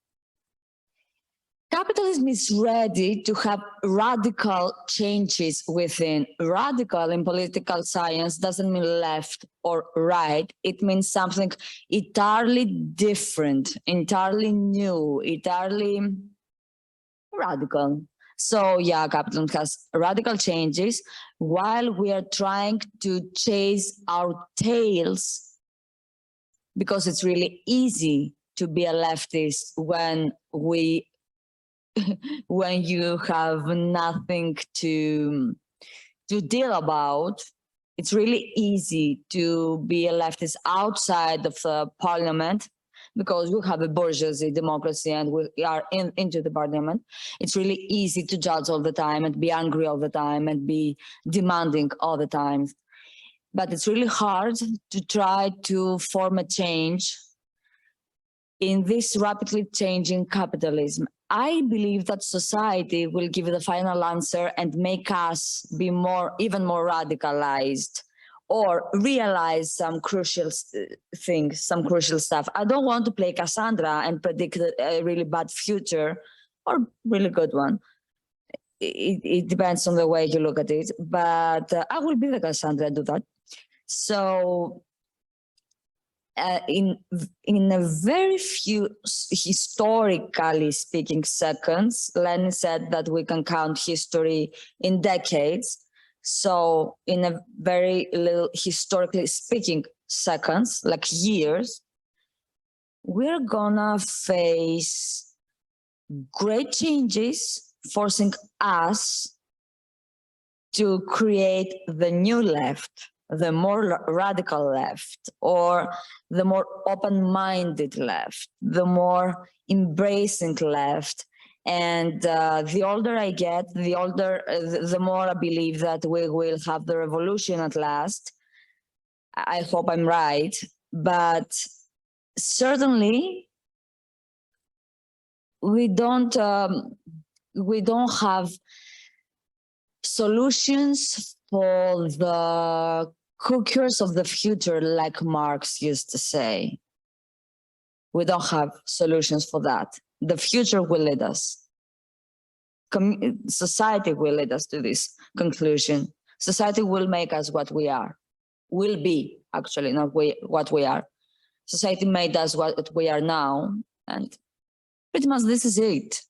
capitalism is ready to have radical changes within. Radical in political science doesn't mean left or right. It means something entirely different, entirely new, entirely radical. So yeah, capitalism has radical changes while we are trying to chase our tails, because it's really easy to be a leftist when you have nothing to deal about. It's really easy to be a leftist outside of the parliament, because you have a bourgeoisie democracy and we are into the parliament. It's really easy to judge all the time and be angry all the time and be demanding all the time. But it's really hard to try to form a change in this rapidly changing capitalism. I believe that society will give the final answer and make us be even more radicalized, or realize some crucial things, some crucial stuff. I don't want to play Cassandra and predict a really bad future or really good one. It depends on the way you look at it, but I will be the Cassandra, do that. So in a very few historically speaking seconds, Lenin said that we can count history in decades. So in a very little historically speaking seconds, like years, we're gonna face great changes, forcing us to create the new left, the more radical left, or the more open-minded left, the more embracing left. And the older I get, the more I believe that we will have the revolution at last. I hope I'm right, but certainly we don't have solutions for the cookers of the future, like Marx used to say. We don't have solutions for that. The future will lead us. Society will lead us to this conclusion. Society will make us what we are. Will be, actually, not what we are. Society made us what we are now, and pretty much this is it.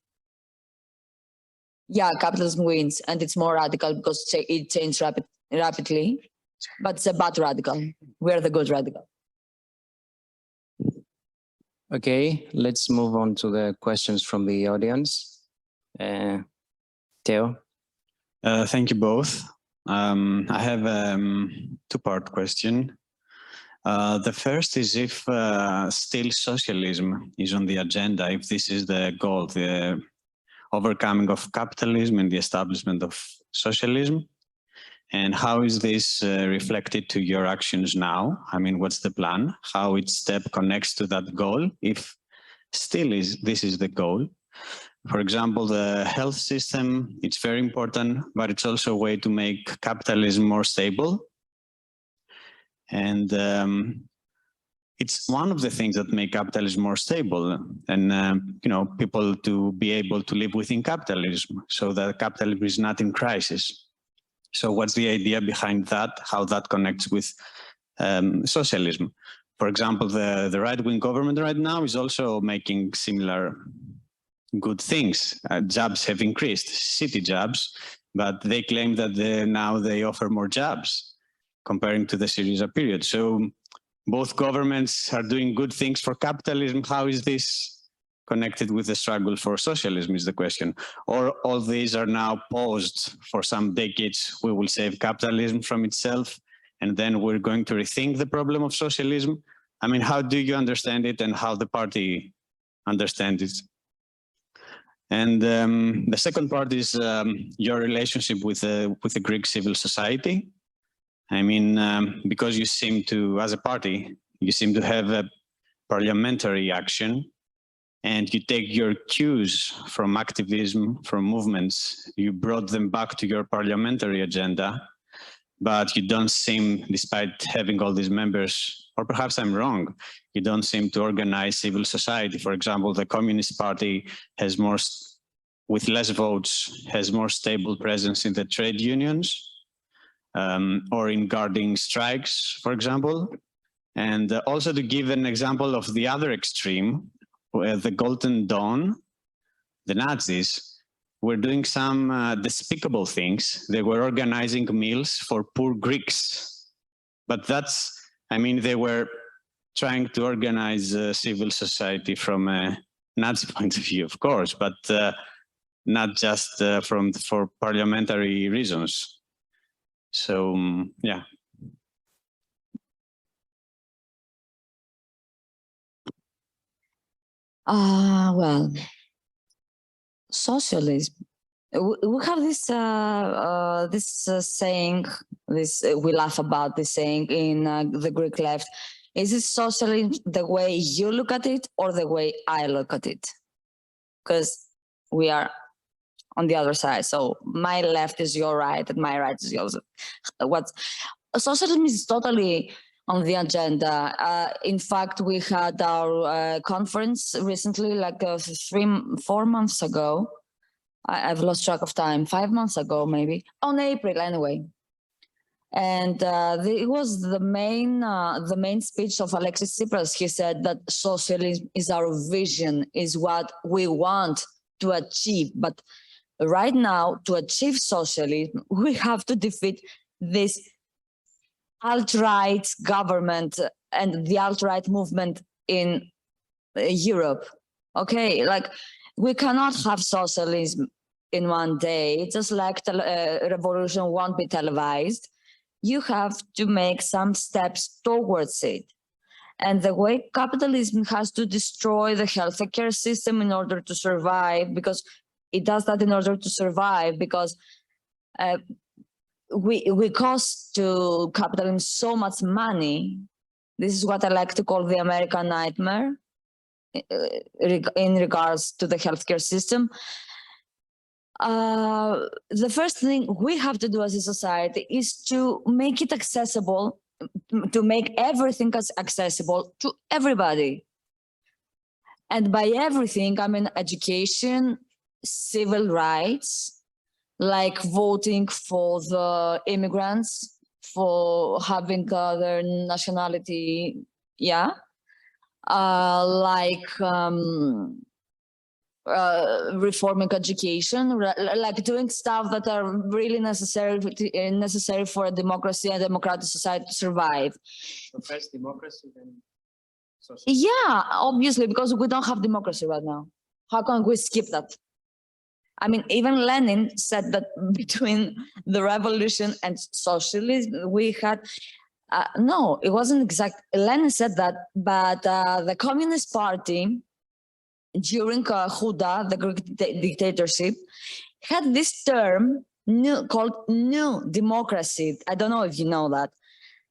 Yeah, capitalism wins, and it's more radical because it changed rapidly, but it's a bad radical. We're the good radical. Okay, let's move on to the questions from the audience. Theo? Thank you both. I have a two-part question. The first is if still socialism is on the agenda, if this is the goal, the overcoming of capitalism and the establishment of socialism. And how is this reflected to your actions now? I mean, what's the plan? How each step connects to that goal, if still this is the goal? For example, the health system, it's very important, but it's also a way to make capitalism more stable. And it's one of the things that make capitalism more stable, and people to be able to live within capitalism, so that capitalism is not in crisis. So what's the idea behind that? How that connects with socialism? For example, the right-wing government right now is also making similar good things. Jobs have increased, city jobs, but they claim that now they offer more jobs comparing to the SYRIZA period. So both governments are doing good things for capitalism. How is this connected with the struggle for socialism is the question. Or all these are now paused for some decades. We will save capitalism from itself, and then we're going to rethink the problem of socialism. I mean, how do you understand it, and how the party understands it? And the second part is your relationship with the Greek civil society. I mean, because you seem to, as a party, you seem to have a parliamentary action, and you take your cues from activism, from movements, you brought them back to your parliamentary agenda, but you don't seem, despite having all these members, or perhaps I'm wrong, you don't seem to organize civil society. For example, the Communist Party has more, with less votes, has more stable presence in the trade unions, or in guarding strikes, for example. And also to give an example of the other extreme, where the Golden Dawn, the Nazis, were doing some despicable things. They were organizing meals for poor Greeks. But that's, I mean, they were trying to organize civil society from a Nazi point of view, of course, but not just for parliamentary reasons. So, yeah. Well, socialism. We have this saying. We laugh about this saying in the Greek left. Is it socialism the way you look at it, or the way I look at it? Because we are on the other side. So my left is your right, and my right is yours. What socialism is totally on the agenda. In fact, we had our conference recently, like 4 months ago. I've lost track of time. 5 months ago, maybe, on April anyway. And it was the main speech of Alexis Tsipras. He said that socialism is our vision, is what we want to achieve. But right now, to achieve socialism, we have to defeat this alt-right government and the alt-right movement in Europe. Okay, like we cannot have socialism in one day. Just like revolution won't be televised. You have to make some steps towards it. And the way capitalism has to destroy the healthcare system in order to survive, because it does that in order to survive, because we cost to capitalism so much money. This is what I like to call the American nightmare in regards to the healthcare system. The first thing we have to do as a society is to make it accessible, to make everything accessible to everybody. And by everything, I mean education, civil rights, like voting for the immigrants, for having their nationality, yeah, reforming education, like doing stuff that are really necessary for a democracy and democratic society to survive. So first democracy, then socialism. Yeah, obviously, because we don't have democracy right now. How can we skip that? I mean, even Lenin said that between the revolution and socialism, we had, no, it wasn't exact. Lenin said that, but the Communist Party, during Huda, the Greek dictatorship, had this term called New Democracy. I don't know if you know that.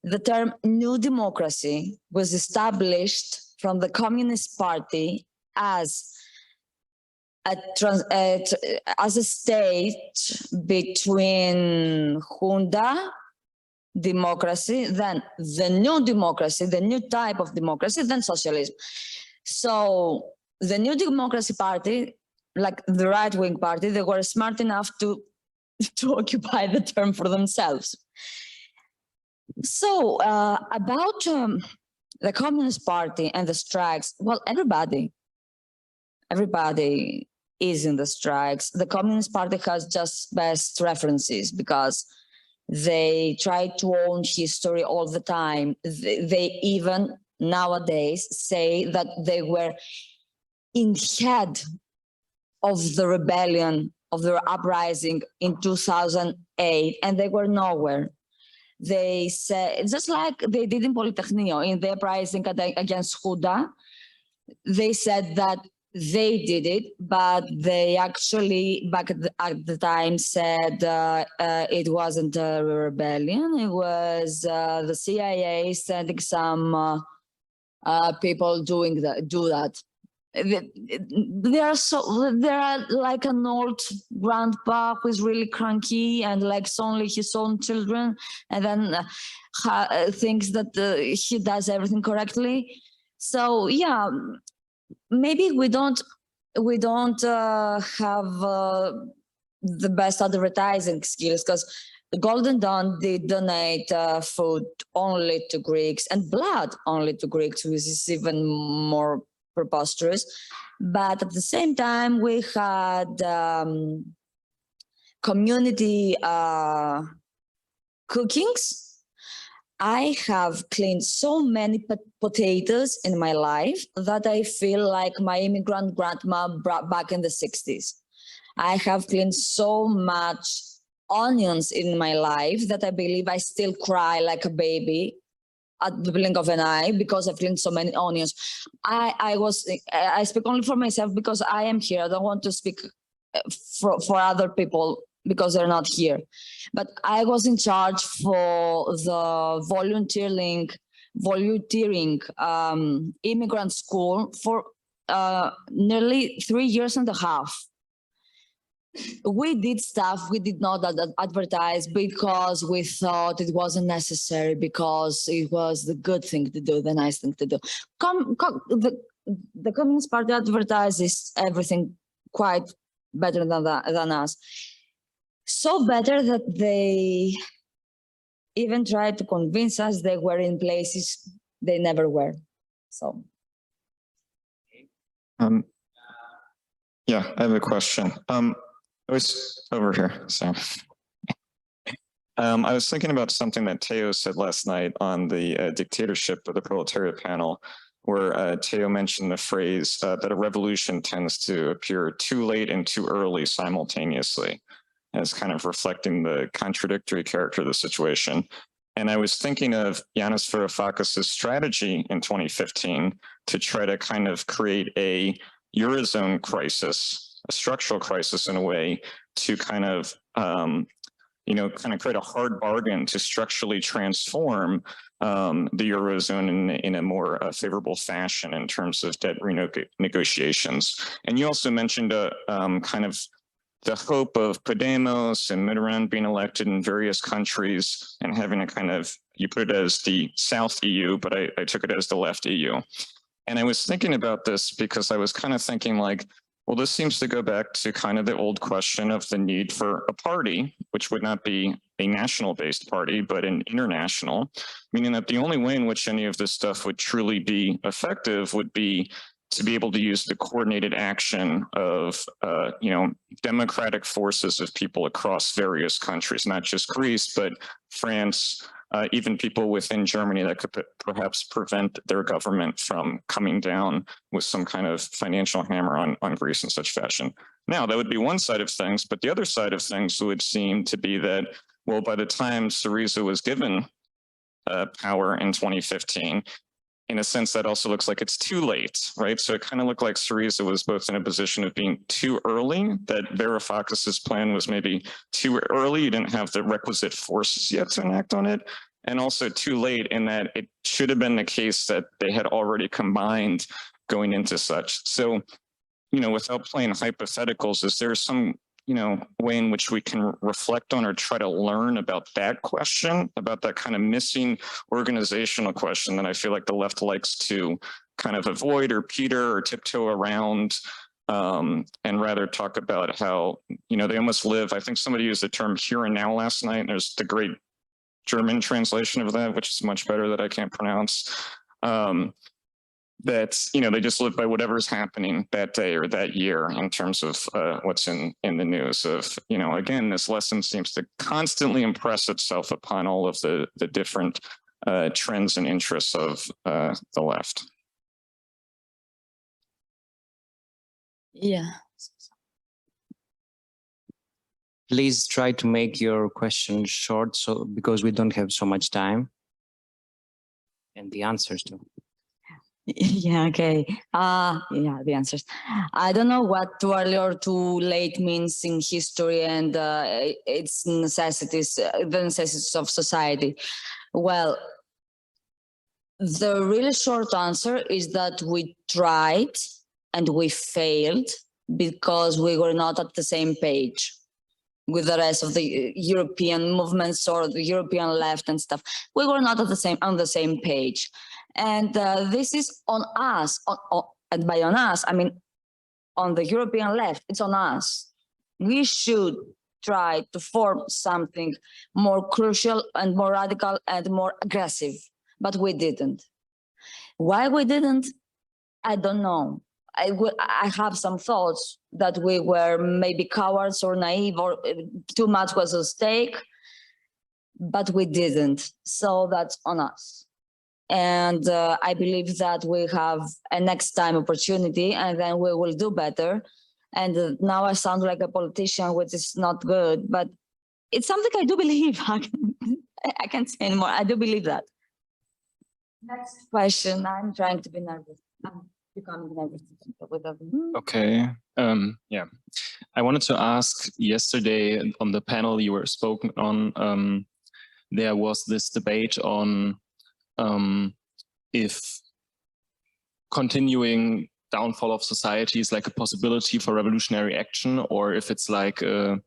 The term New Democracy was established from the Communist Party as a state between junta democracy, then the new democracy, the new type of democracy, then socialism. So the New Democracy Party, like the right-wing party, they were smart enough to occupy the term for themselves. So about the Communist Party and the strikes, well, everybody is in the strikes. The Communist Party has just best references because they try to own history all the time. They even nowadays say that they were in head of the rebellion, of the uprising in 2008, and they were nowhere. They said, just like they did in Polytechnio, in the uprising against Huda, they said that they did it, but they actually, back at the time, said it wasn't a rebellion. It was the CIA sending some people do that. They are like an old grandpa who is really cranky and likes only his own children, and then thinks that he does everything correctly. So yeah, maybe we don't have the best advertising skills, because the Golden Dawn did donate food only to Greeks and blood only to Greeks, which is even more preposterous. But at the same time, we had community cookings. I have cleaned so many potatoes in my life that I feel like my immigrant grandma back in the 60s. I have cleaned so much onions in my life that I believe I still cry like a baby at the blink of an eye because I've cleaned so many onions. I speak only for myself because I am here. I don't want to speak for other people because they're not here. But I was in charge for the volunteering immigrant school for nearly 3.5 years. We did stuff we did not advertise because we thought it wasn't necessary, because it was the good thing to do, the nice thing to do. The Communist Party advertises everything quite better than us. So better that they even tried to convince us they were in places they never were. So. Yeah, I have a question. I was over here, so. I was thinking about something that Teo said last night on the dictatorship of the proletariat panel, where Teo mentioned the phrase that a revolution tends to appear too late and too early simultaneously, as kind of reflecting the contradictory character of the situation. And I was thinking of Yanis Varoufakis' strategy in 2015 to try to kind of create a Eurozone crisis, a structural crisis in a way, to kind of, create a hard bargain to structurally transform the Eurozone in a more favorable fashion in terms of debt renegotiations. And you also mentioned kind of the hope of Podemos and Mitterrand being elected in various countries and having a kind of, you put it as the South EU, but I took it as the left EU. And I was thinking about this because I was kind of thinking like, well, this seems to go back to kind of the old question of the need for a party, which would not be a national-based party, but an international, meaning that the only way in which any of this stuff would truly be effective would be to be able to use the coordinated action of, democratic forces of people across various countries, not just Greece, but France, even people within Germany that could perhaps prevent their government from coming down with some kind of financial hammer on Greece in such fashion. Now, that would be one side of things, but the other side of things would seem to be that, well, by the time SYRIZA was given power in 2015, in a sense, that also looks like it's too late, right? So it kind of looked like SYRIZA was both in a position of being too early, that Varoufakis's plan was maybe too early, you didn't have the requisite forces yet to enact on it, and also too late in that it should have been the case that they had already combined going into such. So, you know, without playing hypotheticals, is there some, you know, way in which we can reflect on or try to learn about that question, about that kind of missing organizational question that I feel like the left likes to kind of avoid or peter or tiptoe around, and rather talk about how, you know, they almost live, I think somebody used the term here and now last night, and there's the great German translation of that, which is much better, that I can't pronounce. That, you know, they just live by whatever's happening that day or that year in terms of what's in the news of, you know, again, this lesson seems to constantly impress itself upon all of the different trends and interests of the left. Yeah. Please try to make your question short, so because we don't have so much time. And the answers too. Yeah, okay. Yeah, the answers. I don't know what too early or too late means in history and its necessities, the necessities of society. Well, the really short answer is that we tried and we failed because we were not at the same page with the rest of the European movements or the European left and stuff. We were not on the same page. And this is on us, and by on us, I mean on the European left, it's on us. We should try to form something more crucial and more radical and more aggressive, but we didn't. Why we didn't, I don't know. I have some thoughts that we were maybe cowards or naive or too much was at stake, but we didn't. So that's on us. And I believe that we have a next time opportunity and then we will do better. And now I sound like a politician, which is not good, but it's something I do believe. I can't say anymore. I do believe that. Next question. I'm trying to be nervous. I'm becoming nervous with them. Okay. Yeah. I wanted to ask, yesterday on the panel you were spoken on, there was this debate on if continuing downfall of society is like a possibility for revolutionary action, or if it's like a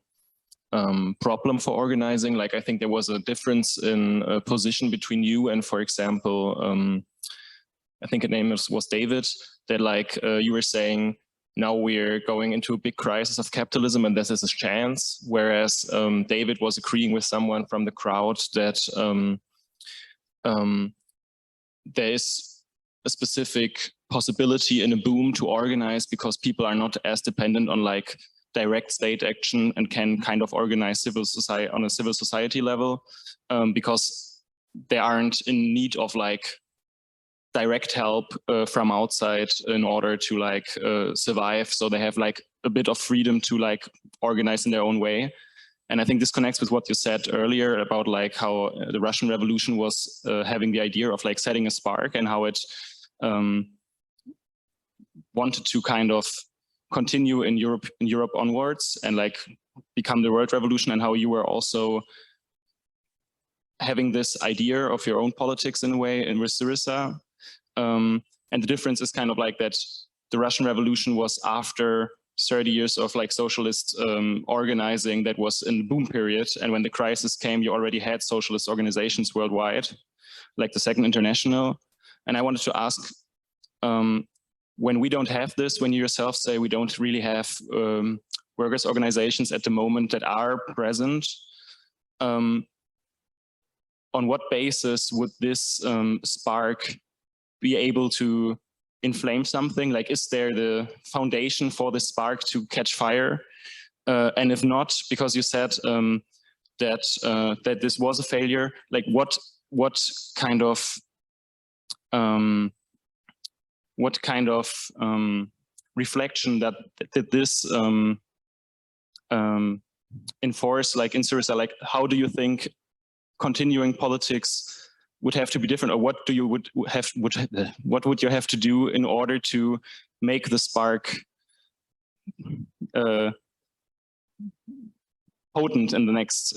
problem for organizing. Like, I think there was a difference in position between you and, for example, I think the name was David, that like you were saying, now we're going into a big crisis of capitalism and this is a chance, whereas David was agreeing with someone from the crowd that there is a specific possibility in a boom to organize because people are not as dependent on like direct state action and can kind of organize civil society on a civil society level, because they aren't in need of like direct help from outside in order to like survive. So they have like a bit of freedom to like organize in their own way. And I think this connects with what you said earlier about like how the Russian Revolution was having the idea of like setting a spark, and how it wanted to kind of continue in Europe onwards and like become the world revolution, and how you were also having this idea of your own politics in a way and with SYRIZA. And the difference is kind of like that the Russian Revolution was after 30 years of like socialist organizing that was in the boom period. And when the crisis came, you already had socialist organizations worldwide, like the Second International. And I wanted to ask, when we don't have this, when you yourself say we don't really have workers' organizations at the moment that are present, on what basis would this spark be able to inflame something? Like, is there the foundation for the spark to catch fire? And if not, because you said that this was a failure, like what kind of reflection that did this enforce, like in SYRIZA? Like, how do you think continuing politics would have to be different, or what do you what would you have to do in order to make the spark potent in the next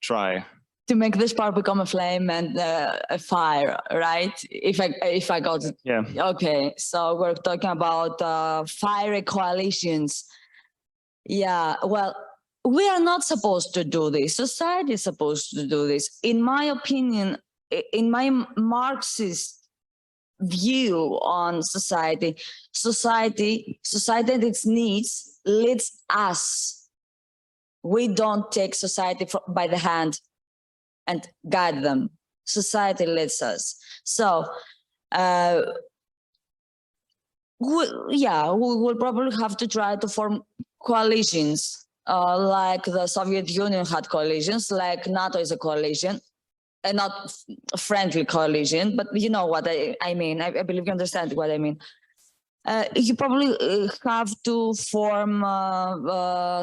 try? To make the spark become a flame and a fire, right? If I got it. Yeah. Okay, so we're talking about fiery coalitions. Yeah, well, we are not supposed to do this. Society is supposed to do this. In my opinion, in my Marxist view on society and its needs leads us. We don't take society by the hand and guide them. Society leads us. So, we will probably have to try to form coalitions, like the Soviet Union had coalitions, like NATO is a coalition, and not a friendly coalition, but you know what I mean. I believe you understand what I mean. You probably have to form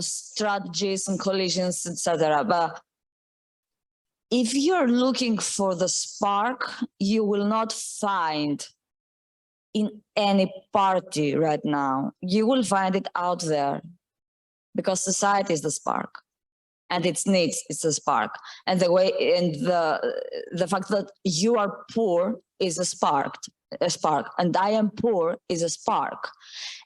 strategies and coalitions, etc. But if you're looking for the spark, you will not find in any party right now. You will find it out there because society is the spark and its needs is the spark. And the way, and the fact that you are poor is a spark, and I am poor is a spark.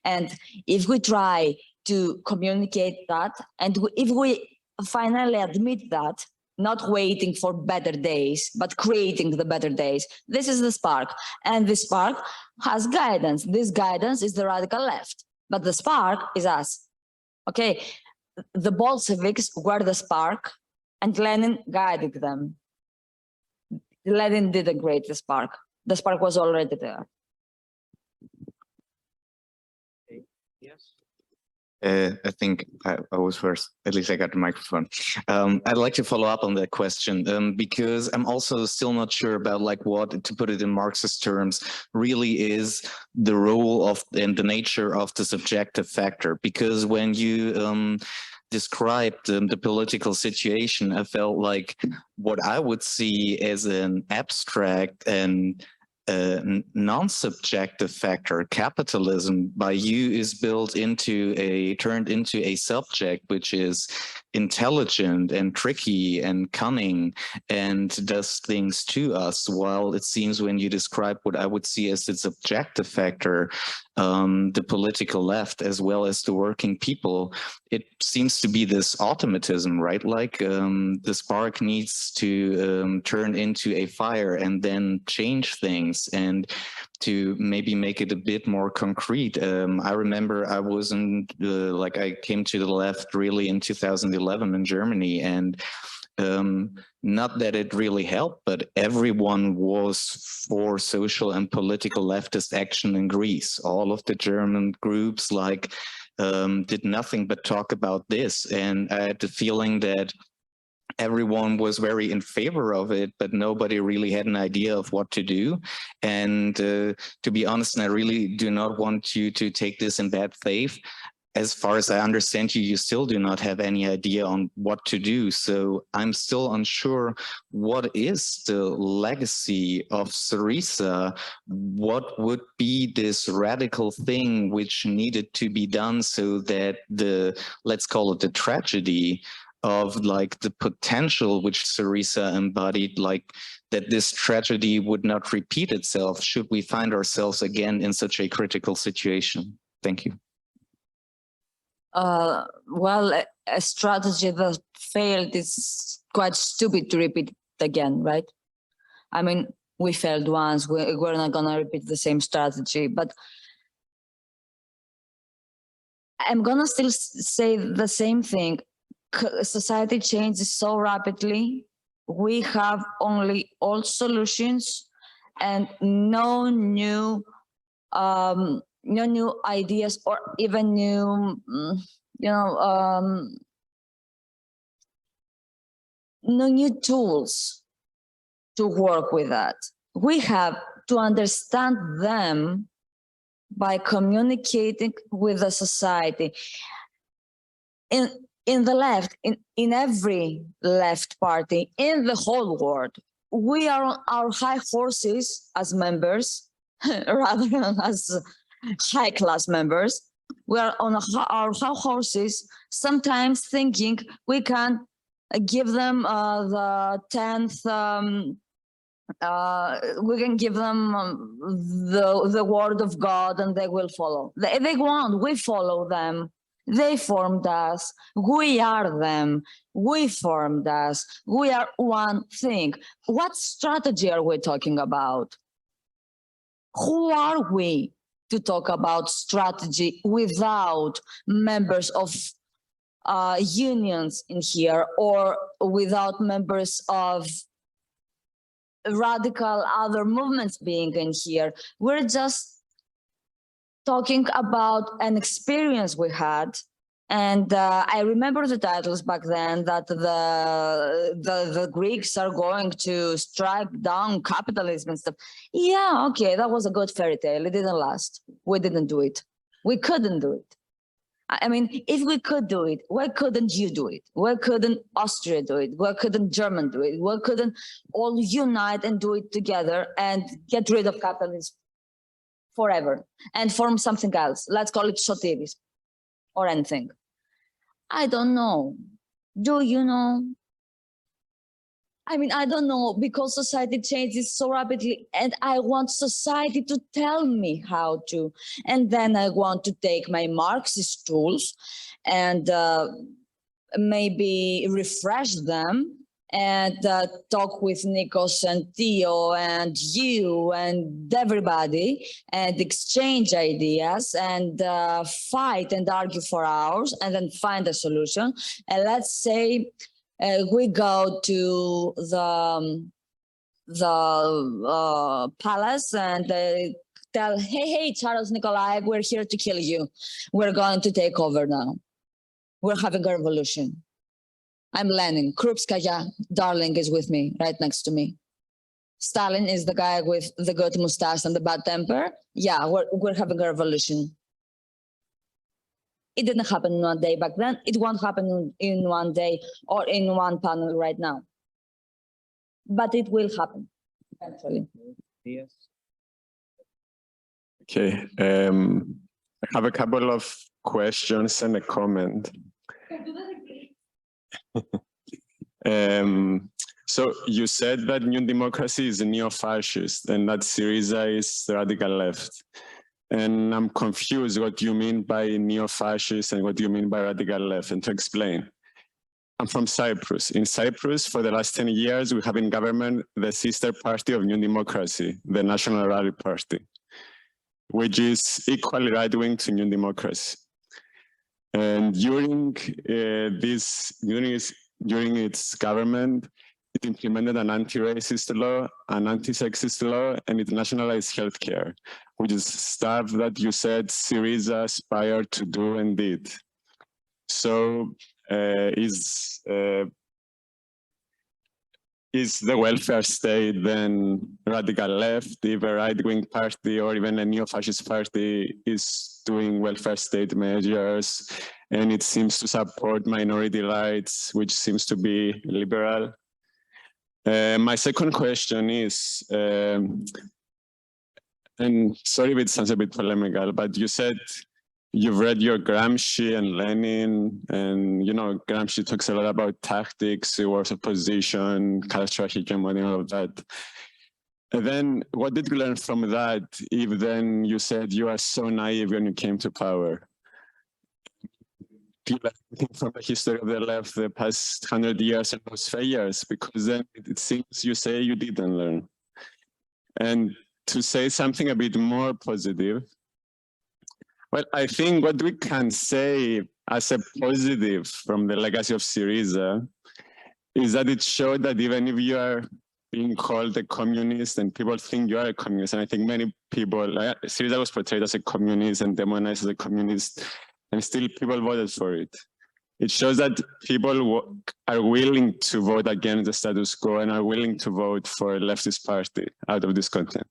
And if we try to communicate that, and if we finally admit that, not waiting for better days, but creating the better days. This is the spark. And the spark has guidance. This guidance is the radical left, but the spark is us. Okay, the Bolsheviks were the spark and Lenin guided them. Lenin didn't create the spark. The spark was already there. Yes. I think I was first, at least I got the microphone. I'd like to follow up on that question because I'm also still not sure about like what, to put it in Marxist terms, really is the role of and the nature of the subjective factor. Because when you described the political situation, I felt like what I would see as an abstract and non-subjective factor, capitalism, by you is turned into a subject which is intelligent and tricky and cunning and does things to us, while it seems when you describe what I would see as its objective factor, the political left as well as the working people, it seems to be this automatism, right? Like the spark needs to turn into a fire and then change things and to maybe make it a bit more concrete. I remember I I came to the left really in 2011 in Germany, and not that it really helped, but everyone was for social and political leftist action in Greece. All of the German groups did nothing but talk about this. And I had the feeling that everyone was very in favor of it, but nobody really had an idea of what to do. And to be honest, and I really do not want you to take this in bad faith, as far as I understand you, you still do not have any idea on what to do. So I'm still unsure what is the legacy of SYRIZA. What would be this radical thing which needed to be done so that let's call it the tragedy of like the potential which SYRIZA embodied, like that this tragedy would not repeat itself should we find ourselves again in such a critical situation? Thank you. Well, a strategy that failed is quite stupid to repeat it again, right? I mean, we failed once, we're not gonna repeat the same strategy, but I'm gonna still say the same thing. Society changes so rapidly. We have only old solutions and no new ideas or even new, no new tools to work with that. We have to understand them by communicating with the society. In the left, in every left party, in the whole world, we are on our high horses as members, rather than as high-class members. We are on our high horses, sometimes thinking we can give them the 10th, we can give them the word of God and they will follow. They want, we follow them. They formed us. We are them. We formed us. We are one thing. What strategy are we talking about? Who are we to talk about strategy without members of unions in here, or without members of radical other movements being in here? We're just talking about an experience we had. And I remember the titles back then, that the Greeks are going to strike down capitalism and stuff. Yeah, okay, that was a good fairy tale. It didn't last. We didn't do it. We couldn't do it. I mean, if we could do it, why couldn't you do it? Why couldn't Austria do it? Why couldn't Germany do it? Why couldn't all unite and do it together and get rid of capitalism forever and form something else? Let's call it sotirism or anything. I don't know. Do you know? I mean, I don't know, because society changes so rapidly and I want society to tell me how to. And then I want to take my Marxist tools and maybe refresh them and talk with Nikos and Theo and you and everybody and exchange ideas and fight and argue for hours and then find a solution. And let's say we go to the palace and tell, hey, Charles Nikolai, we're here to kill you. We're going to take over now. We're having a revolution. I'm Lenin. Krupskaya, darling, is with me, right next to me. Stalin is the guy with the good mustache and the bad temper. Yeah, we're having a revolution. It didn't happen in one day back then. It won't happen in one day or in one panel right now. But it will happen eventually. Yes. Okay. I have a couple of questions and a comment. So you said that New Democracy is neo-fascist and that SYRIZA is the radical left. And I'm confused what you mean by neo-fascist and what you mean by radical left. And to explain, I'm from Cyprus. In Cyprus, for the last 10 years, we have in government the sister party of New Democracy, the National Rally Party, which is equally right-wing to New Democracy. And during its government, it implemented an anti-racist law, an anti-sexist law, and it nationalized healthcare, which is stuff that you said SYRIZA aspired to do and did. So is the welfare state then radical left if a right-wing party or even a neo-fascist party is doing welfare state measures and it seems to support minority rights, which seems to be liberal? My second question is, and sorry if it sounds a bit polemical, but you said you've read your Gramsci and Lenin, and you know, Gramsci talks a lot about tactics, wars of position, cultural hegemony, and all of that. And then what did you learn from that if then you said you are so naive when you came to power? Do you learn anything from the history of the left the past 100 years and those failures? Because then it seems you say you didn't learn. And to say something a bit more positive, well, I think what we can say as a positive from the legacy of SYRIZA is that it showed that even if you are being called a communist and people think you are a communist, and I think many people, SYRIZA was portrayed as a communist and demonized as a communist, and still people voted for it. It shows that people are willing to vote against the status quo and are willing to vote for a leftist party out of discontent.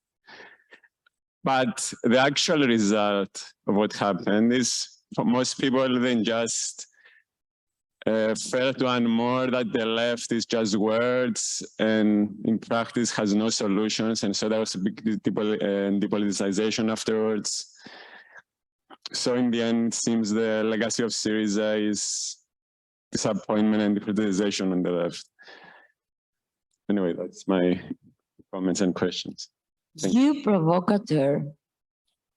But the actual result of what happened is for most people then just felt one more that the left is just words and in practice has no solutions. And so there was a big depoliticization afterwards. So in the end, it seems the legacy of SYRIZA is disappointment and depoliticization on the left. Anyway, that's my comments and questions. You provocateur.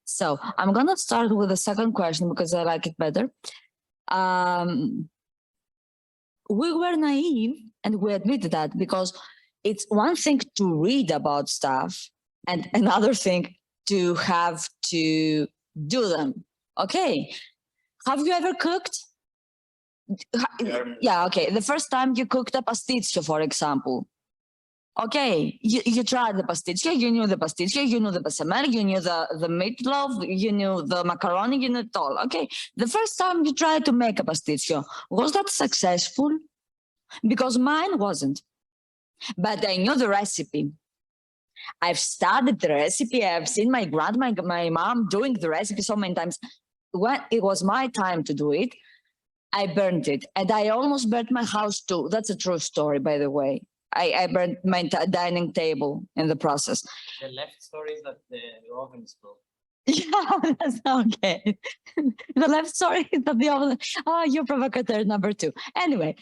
So I'm going to start with the second question because I like it better. We were naive and we admitted that because it's one thing to read about stuff and another thing to have to do them. Okay. Have you ever cooked? Yeah, okay. The first time you cooked a pasticcio, for example. Okay, you tried the pasticcio, you knew the pasticcio, you knew the bechamel, you knew the meatloaf, you knew the macaroni, you knew it all. Okay, the first time you tried to make a pasticcio, was that successful? Because mine wasn't. But I knew the recipe. I've studied the recipe. I've seen my grandma, my mom doing the recipe so many times. When it was my time to do it, I burned it. And I almost burnt my house too. That's a true story, by the way. I burned my dining table in the process. The left story is that the oven is broke. Yeah, that's okay. The left story is that the oven. Oh, you're provocateur number 2. Anyway,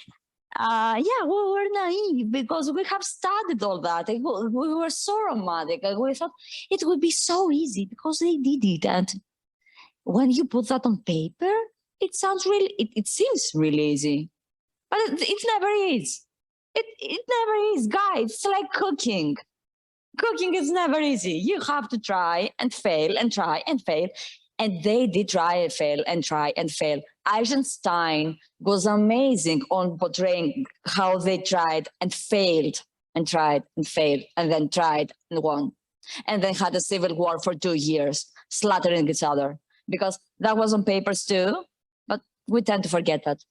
yeah, we were naive because we have studied all that. We were so romantic. We thought it would be so easy because they did it. And when you put that on paper, it sounds really, it seems really easy, but it never is. It never is, guys. It's like cooking. Cooking is never easy. You have to try and fail and try and fail. And they did try and fail and try and fail. Eisenstein was amazing on portraying how they tried and failed and tried and failed and then tried and won. And then had a civil war for 2 years, slaughtering each other. Because that was on papers too, but we tend to forget that.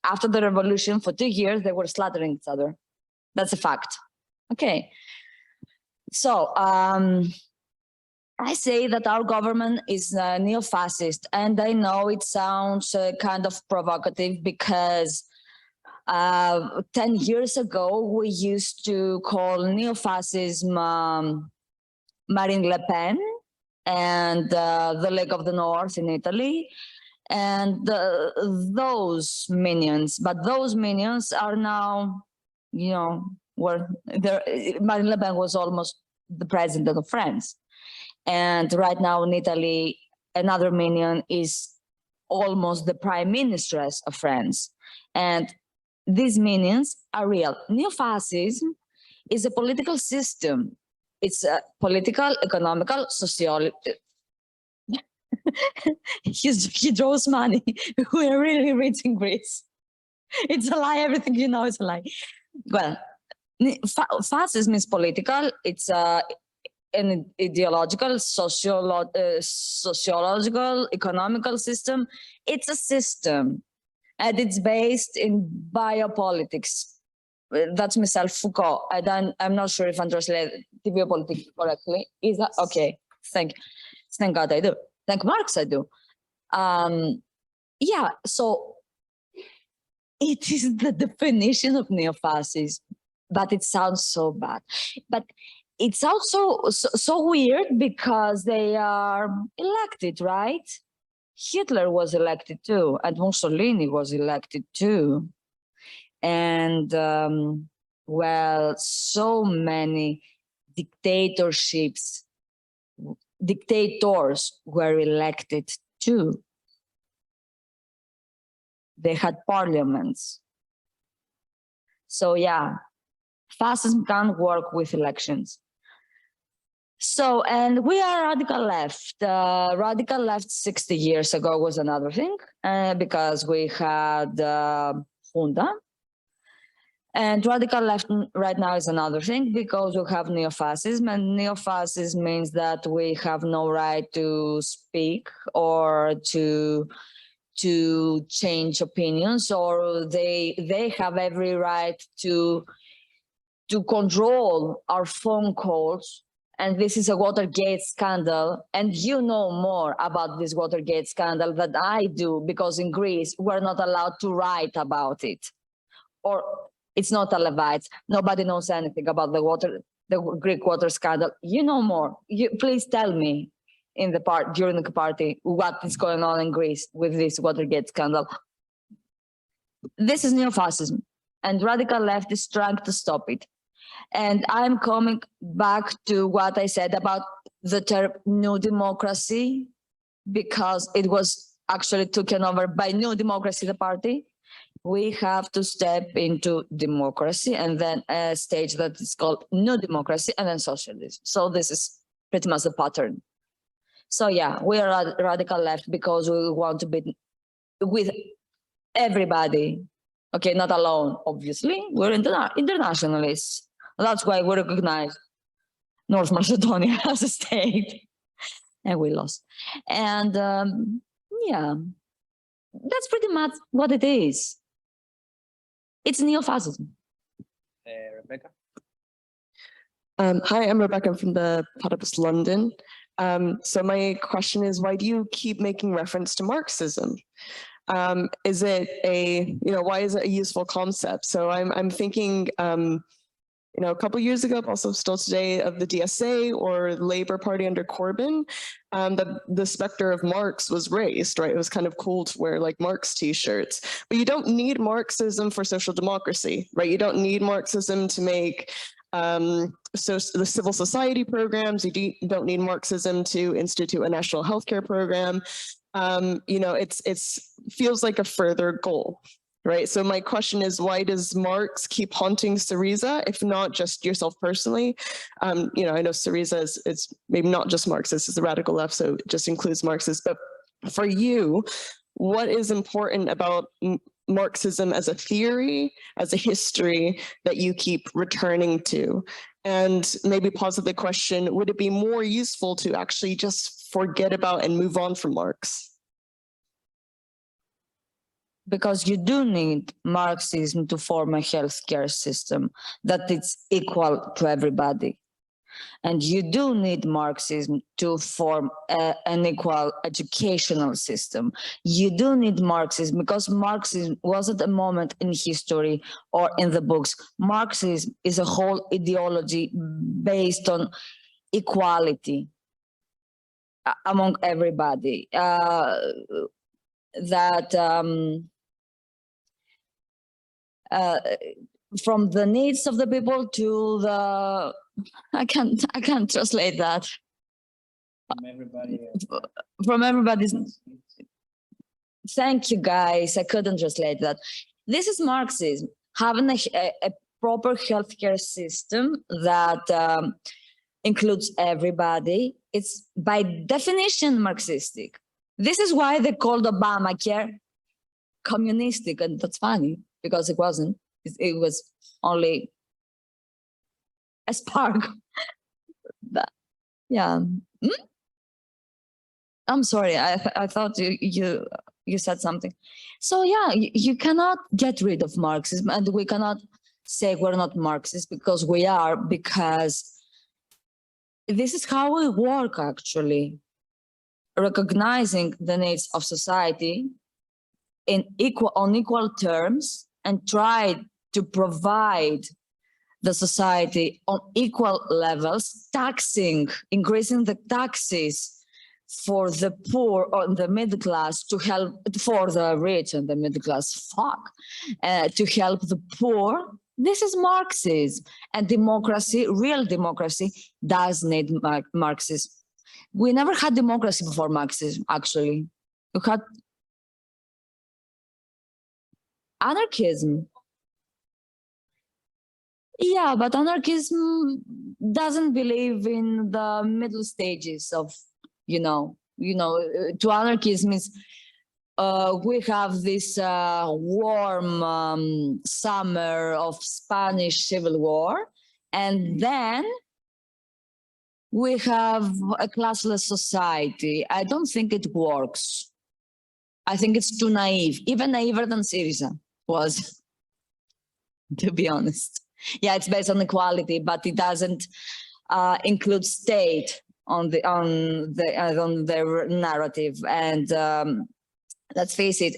After the revolution, for 2 years, they were slaughtering each other. That's a fact. Okay. So I say that our government is neo-fascist, and I know it sounds kind of provocative because 10 years ago, we used to call neo-fascism Marine Le Pen and the League of the North in Italy. And those minions, but those minions are now, you know, Marine Le Pen was almost the president of France. And right now in Italy, another minion is almost the prime mistress of France. And these minions are real. Neo-fascism is a political system. It's a political, economical, he draws money. We are really rich in Greece. It's a lie. Everything you know is a lie. Well, fascism is political. It's an ideological, sociological, economical system. It's a system, and it's based in biopolitics. That's Michel Foucault. I'm not sure if I'm translating biopolitics correctly. Is that okay? Thank God I do. Thank Marx, I do. Yeah, so it is the definition of neo-fascism, but it sounds so bad. But it sounds so weird because they are elected, right? Hitler was elected too, and Mussolini was elected too. And well, so many dictatorships, dictators were elected too. They had parliaments. So yeah, fascism can't work with elections. So, and we are radical left. Radical left 60 years ago was another thing because we had junta. And radical left right now is another thing because we have neo-fascism, and neo-fascism means that we have no right to speak or to change opinions, or they have every right to control our phone calls and this is a Watergate scandal, and you know more about this Watergate scandal than I do, because in Greece, we're not allowed to write about it. Or it's not televised. Nobody knows anything about the Greek water scandal. You know more. Please tell me in the during the party what is going on in Greece with this Watergate scandal. This is neo-fascism, and radical left is trying to stop it. And I'm coming back to what I said about the term new democracy, because it was actually taken over by New Democracy, the party. We have to step into democracy, and then a stage that is called new democracy, and then socialism. So this is pretty much the pattern. So yeah, we are radical left because we want to be with everybody. Okay, not alone, obviously. We're internationalists. That's why we recognize North Macedonia as a state. And we lost. And yeah, that's pretty much what it is. It's neo-fascism. Rebecca? Hi, I'm Rebecca from the Platypus London. So my question is, why do you keep making reference to Marxism? Is it why is it a useful concept? So I'm thinking, a couple of years ago, also still today, of the DSA or Labour Party under Corbyn, that the specter of Marx was raised, right? It was kind of cool to wear like Marx t-shirts, but you don't need Marxism for social democracy, right? You don't need Marxism to make so the civil society programs. You don't need Marxism to institute a national healthcare program. It's feels like a further goal. Right. So my question is, why does Marx keep haunting SYRIZA, if not just yourself personally? I know SYRIZA is maybe not just Marxist, it's the radical left, so it just includes Marxists. But for you, what is important about Marxism as a theory, as a history that you keep returning to? And maybe pose the question, would it be more useful to actually just forget about and move on from Marx? Because you do need Marxism to form a healthcare system that is equal to everybody. And you do need Marxism to form an equal educational system. You do need Marxism because Marxism wasn't a moment in history or in the books. Marxism is a whole ideology based on equality among everybody. From the needs of the people to the, I can't translate that. From everybody's. Thank you, guys. I couldn't translate that. This is Marxism, having a proper healthcare system that includes everybody. It's by definition Marxistic. This is why they called Obamacare communistic, and that's funny because it wasn't. It was only a spark. But, yeah. I'm sorry. I thought you said something. So yeah, you cannot get rid of Marxism, and we cannot say we're not Marxist because we are, because this is how we work actually, recognizing the needs of society on equal terms and try to provide the society on equal levels, increasing the taxes for the poor or the middle class to help, for the rich and the middle class, to help the poor. This is Marxism. And democracy, real democracy, does need Marxism. We never had democracy before Marxism, actually. We had anarchism. Yeah, but anarchism doesn't believe in the middle stages of, to anarchism is, we have this warm summer of Spanish Civil War, and then we have a classless society. I don't think it works. I think it's too naive, even naiver than SYRIZA was, to be honest. Yeah, it's based on equality, but it doesn't include state on their narrative. And let's face it,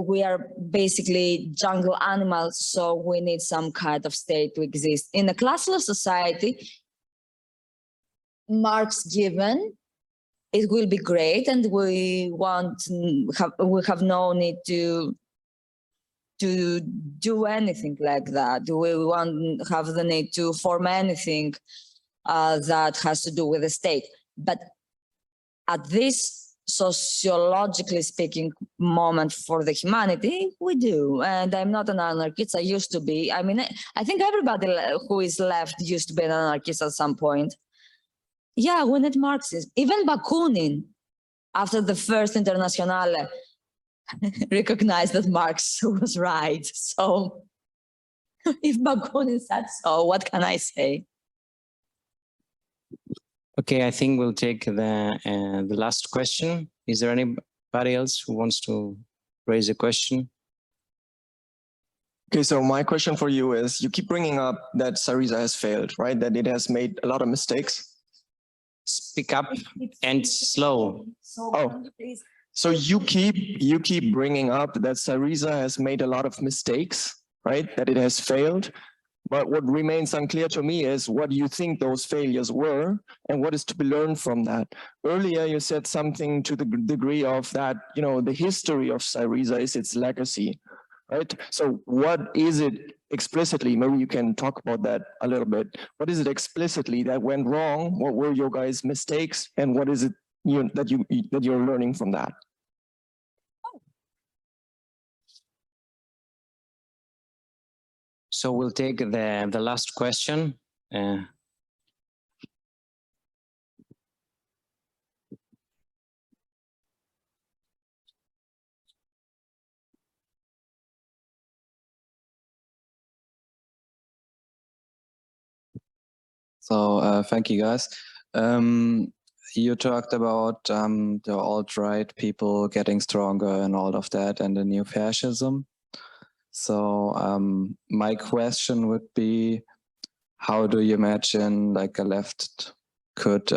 we are basically jungle animals, so we need some kind of state to exist. In a classless society, marks given, it will be great, and we have no need to do anything like that. We won't have the need to form anything that has to do with the state. But at this sociologically speaking moment for the humanity, we do. And I'm not an anarchist. I used to be. I mean, I think everybody who is left used to be an anarchist at some point. Yeah, we need Marxism. Even Bakunin, after the first Internationale, recognized that Marx was right. So if Bakunin said so, what can I say? Okay, I think we'll take the last question. Is there anybody else who wants to raise a question? Okay, so my question for you is, you keep bringing up that SYRIZA has failed, right? That it has made a lot of mistakes. Speak up and slow. Oh, so you keep bringing up that SYRIZA has made a lot of mistakes, right? That it has failed. But what remains unclear to me is what you think those failures were and what is to be learned from that. Earlier, you said something to the degree of that, you know, the history of SYRIZA is its legacy, right? So what is it explicitly? Maybe you can talk about that a little bit. What is it explicitly that went wrong? What were your guys' mistakes? And what is it that you're learning from that? So we'll take the last question. So thank you, guys. You talked about the alt-right people getting stronger and all of that and the new fascism. So my question would be, how do you imagine like a left could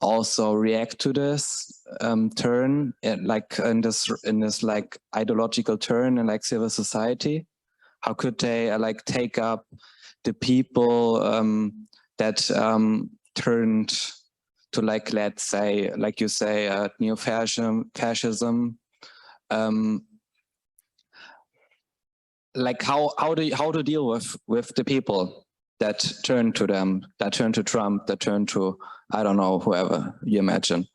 also react to this turn, like in this like ideological turn in like civil society? How could they like take up the people that turned to, like, let's say, like you say, neo-fascism? Like how to deal with the people that turn to them, that turn to Trump, that turn to, I don't know, whoever you imagine.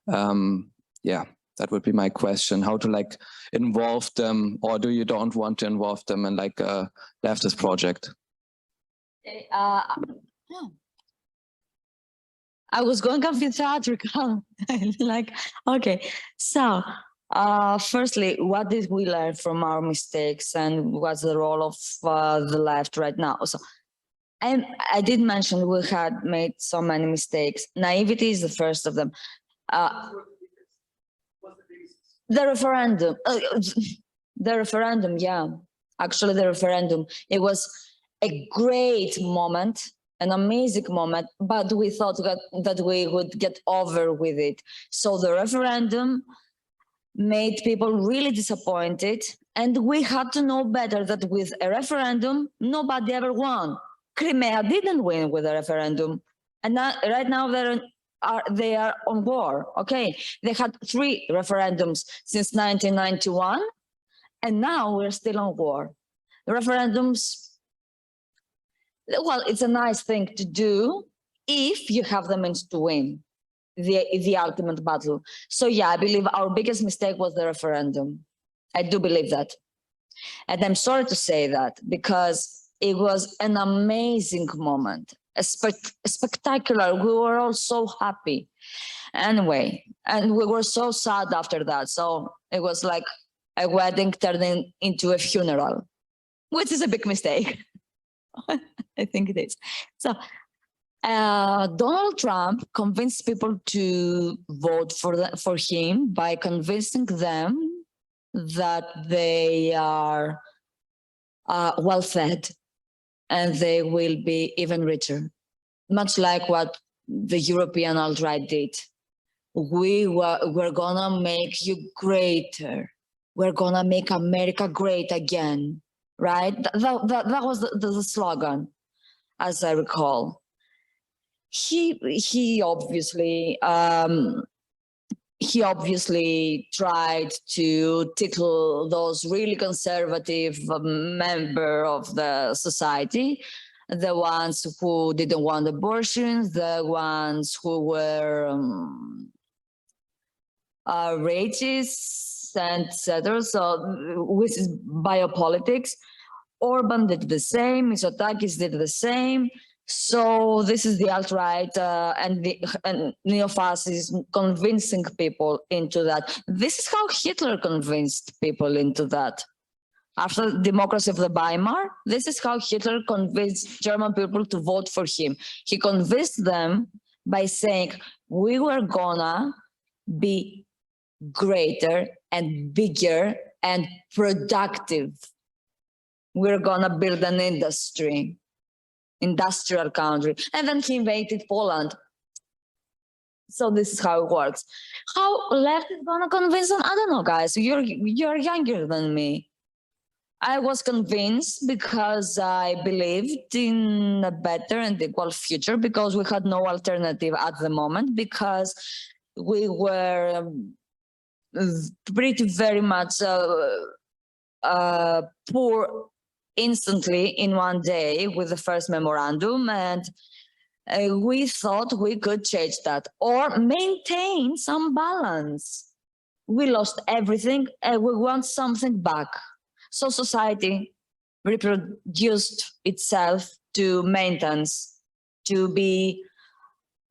Yeah, that would be my question. How to like involve them, or do you don't want to involve them in like a leftist project? I was going to be theatrical. Like, okay, so firstly, what did we learn from our mistakes, and what's the role of the left right now? So, and I did mention we had made so many mistakes. Naivety is the first of them. The referendum, yeah, actually the referendum. It was a great moment, an amazing moment, but we thought that we would get over with it. So the referendum made people really disappointed, and we had to know better that with a referendum, nobody ever won. Crimea didn't win with a referendum, and right now they are on war. Okay, they had 3 referendums since 1991, and now we're still on war. The referendums, well, it's a nice thing to do if you have the means to win the ultimate battle. So yeah, I believe our biggest mistake was the referendum. I do believe that. And I'm sorry to say that, because it was an amazing moment, a spectacular. We were all so happy. Anyway, and we were so sad after that. So it was like a wedding turning into a funeral, which is a big mistake. I think it is. So Donald Trump convinced people to vote for him by convincing them that they are well-fed, and they will be even richer, much like what the European alt-right did. We're gonna make you greater. We're gonna make America great again, right? That was the slogan, as I recall. He obviously tried to tickle those really conservative member of the society, the ones who didn't want abortions, the ones who were racists, and etc. So, which is biopolitics. Orban did the same, Mitsotakis did the same. So this is the alt-right and neo-fascism convincing people into that. This is how Hitler convinced people into that. After the democracy of the Weimar, this is how Hitler convinced German people to vote for him. He convinced them by saying, we were gonna be greater and bigger and productive. We're gonna build an industrial country. And then he invaded Poland. So this is how it works. How left is gonna convince them? I don't know, guys. You're younger than me. I was convinced because I believed in a better and equal future, because we had no alternative at the moment, because we were pretty very much poor instantly in one day with the first memorandum, and we thought we could change that or maintain some balance. We lost everything and we want something back. So society reproduced itself to maintenance, to be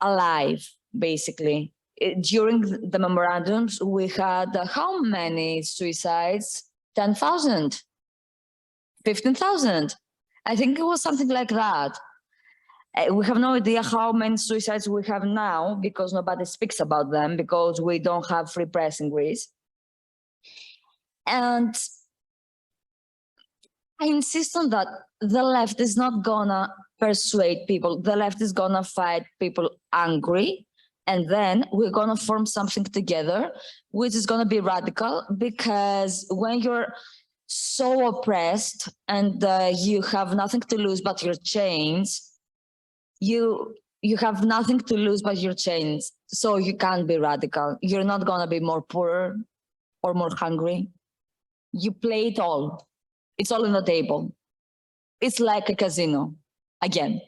alive, basically. During the memorandums, we had how many suicides? 10,000, 15,000. I think it was something like that. We have no idea how many suicides we have now, because nobody speaks about them, because we don't have free press in Greece. And I insist on that. The left is not gonna persuade people. The left is gonna fight people angry, and then we're gonna form something together, which is gonna be radical, because when you're so oppressed and you have nothing to lose but your chains, you have nothing to lose but your chains. So you can't be radical. You're not gonna be more poor or more hungry. You play it all. It's all on the table. It's like a casino, again.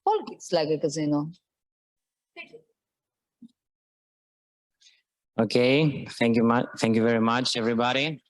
Politics like a casino. Thank you. Okay, thank you very much, everybody.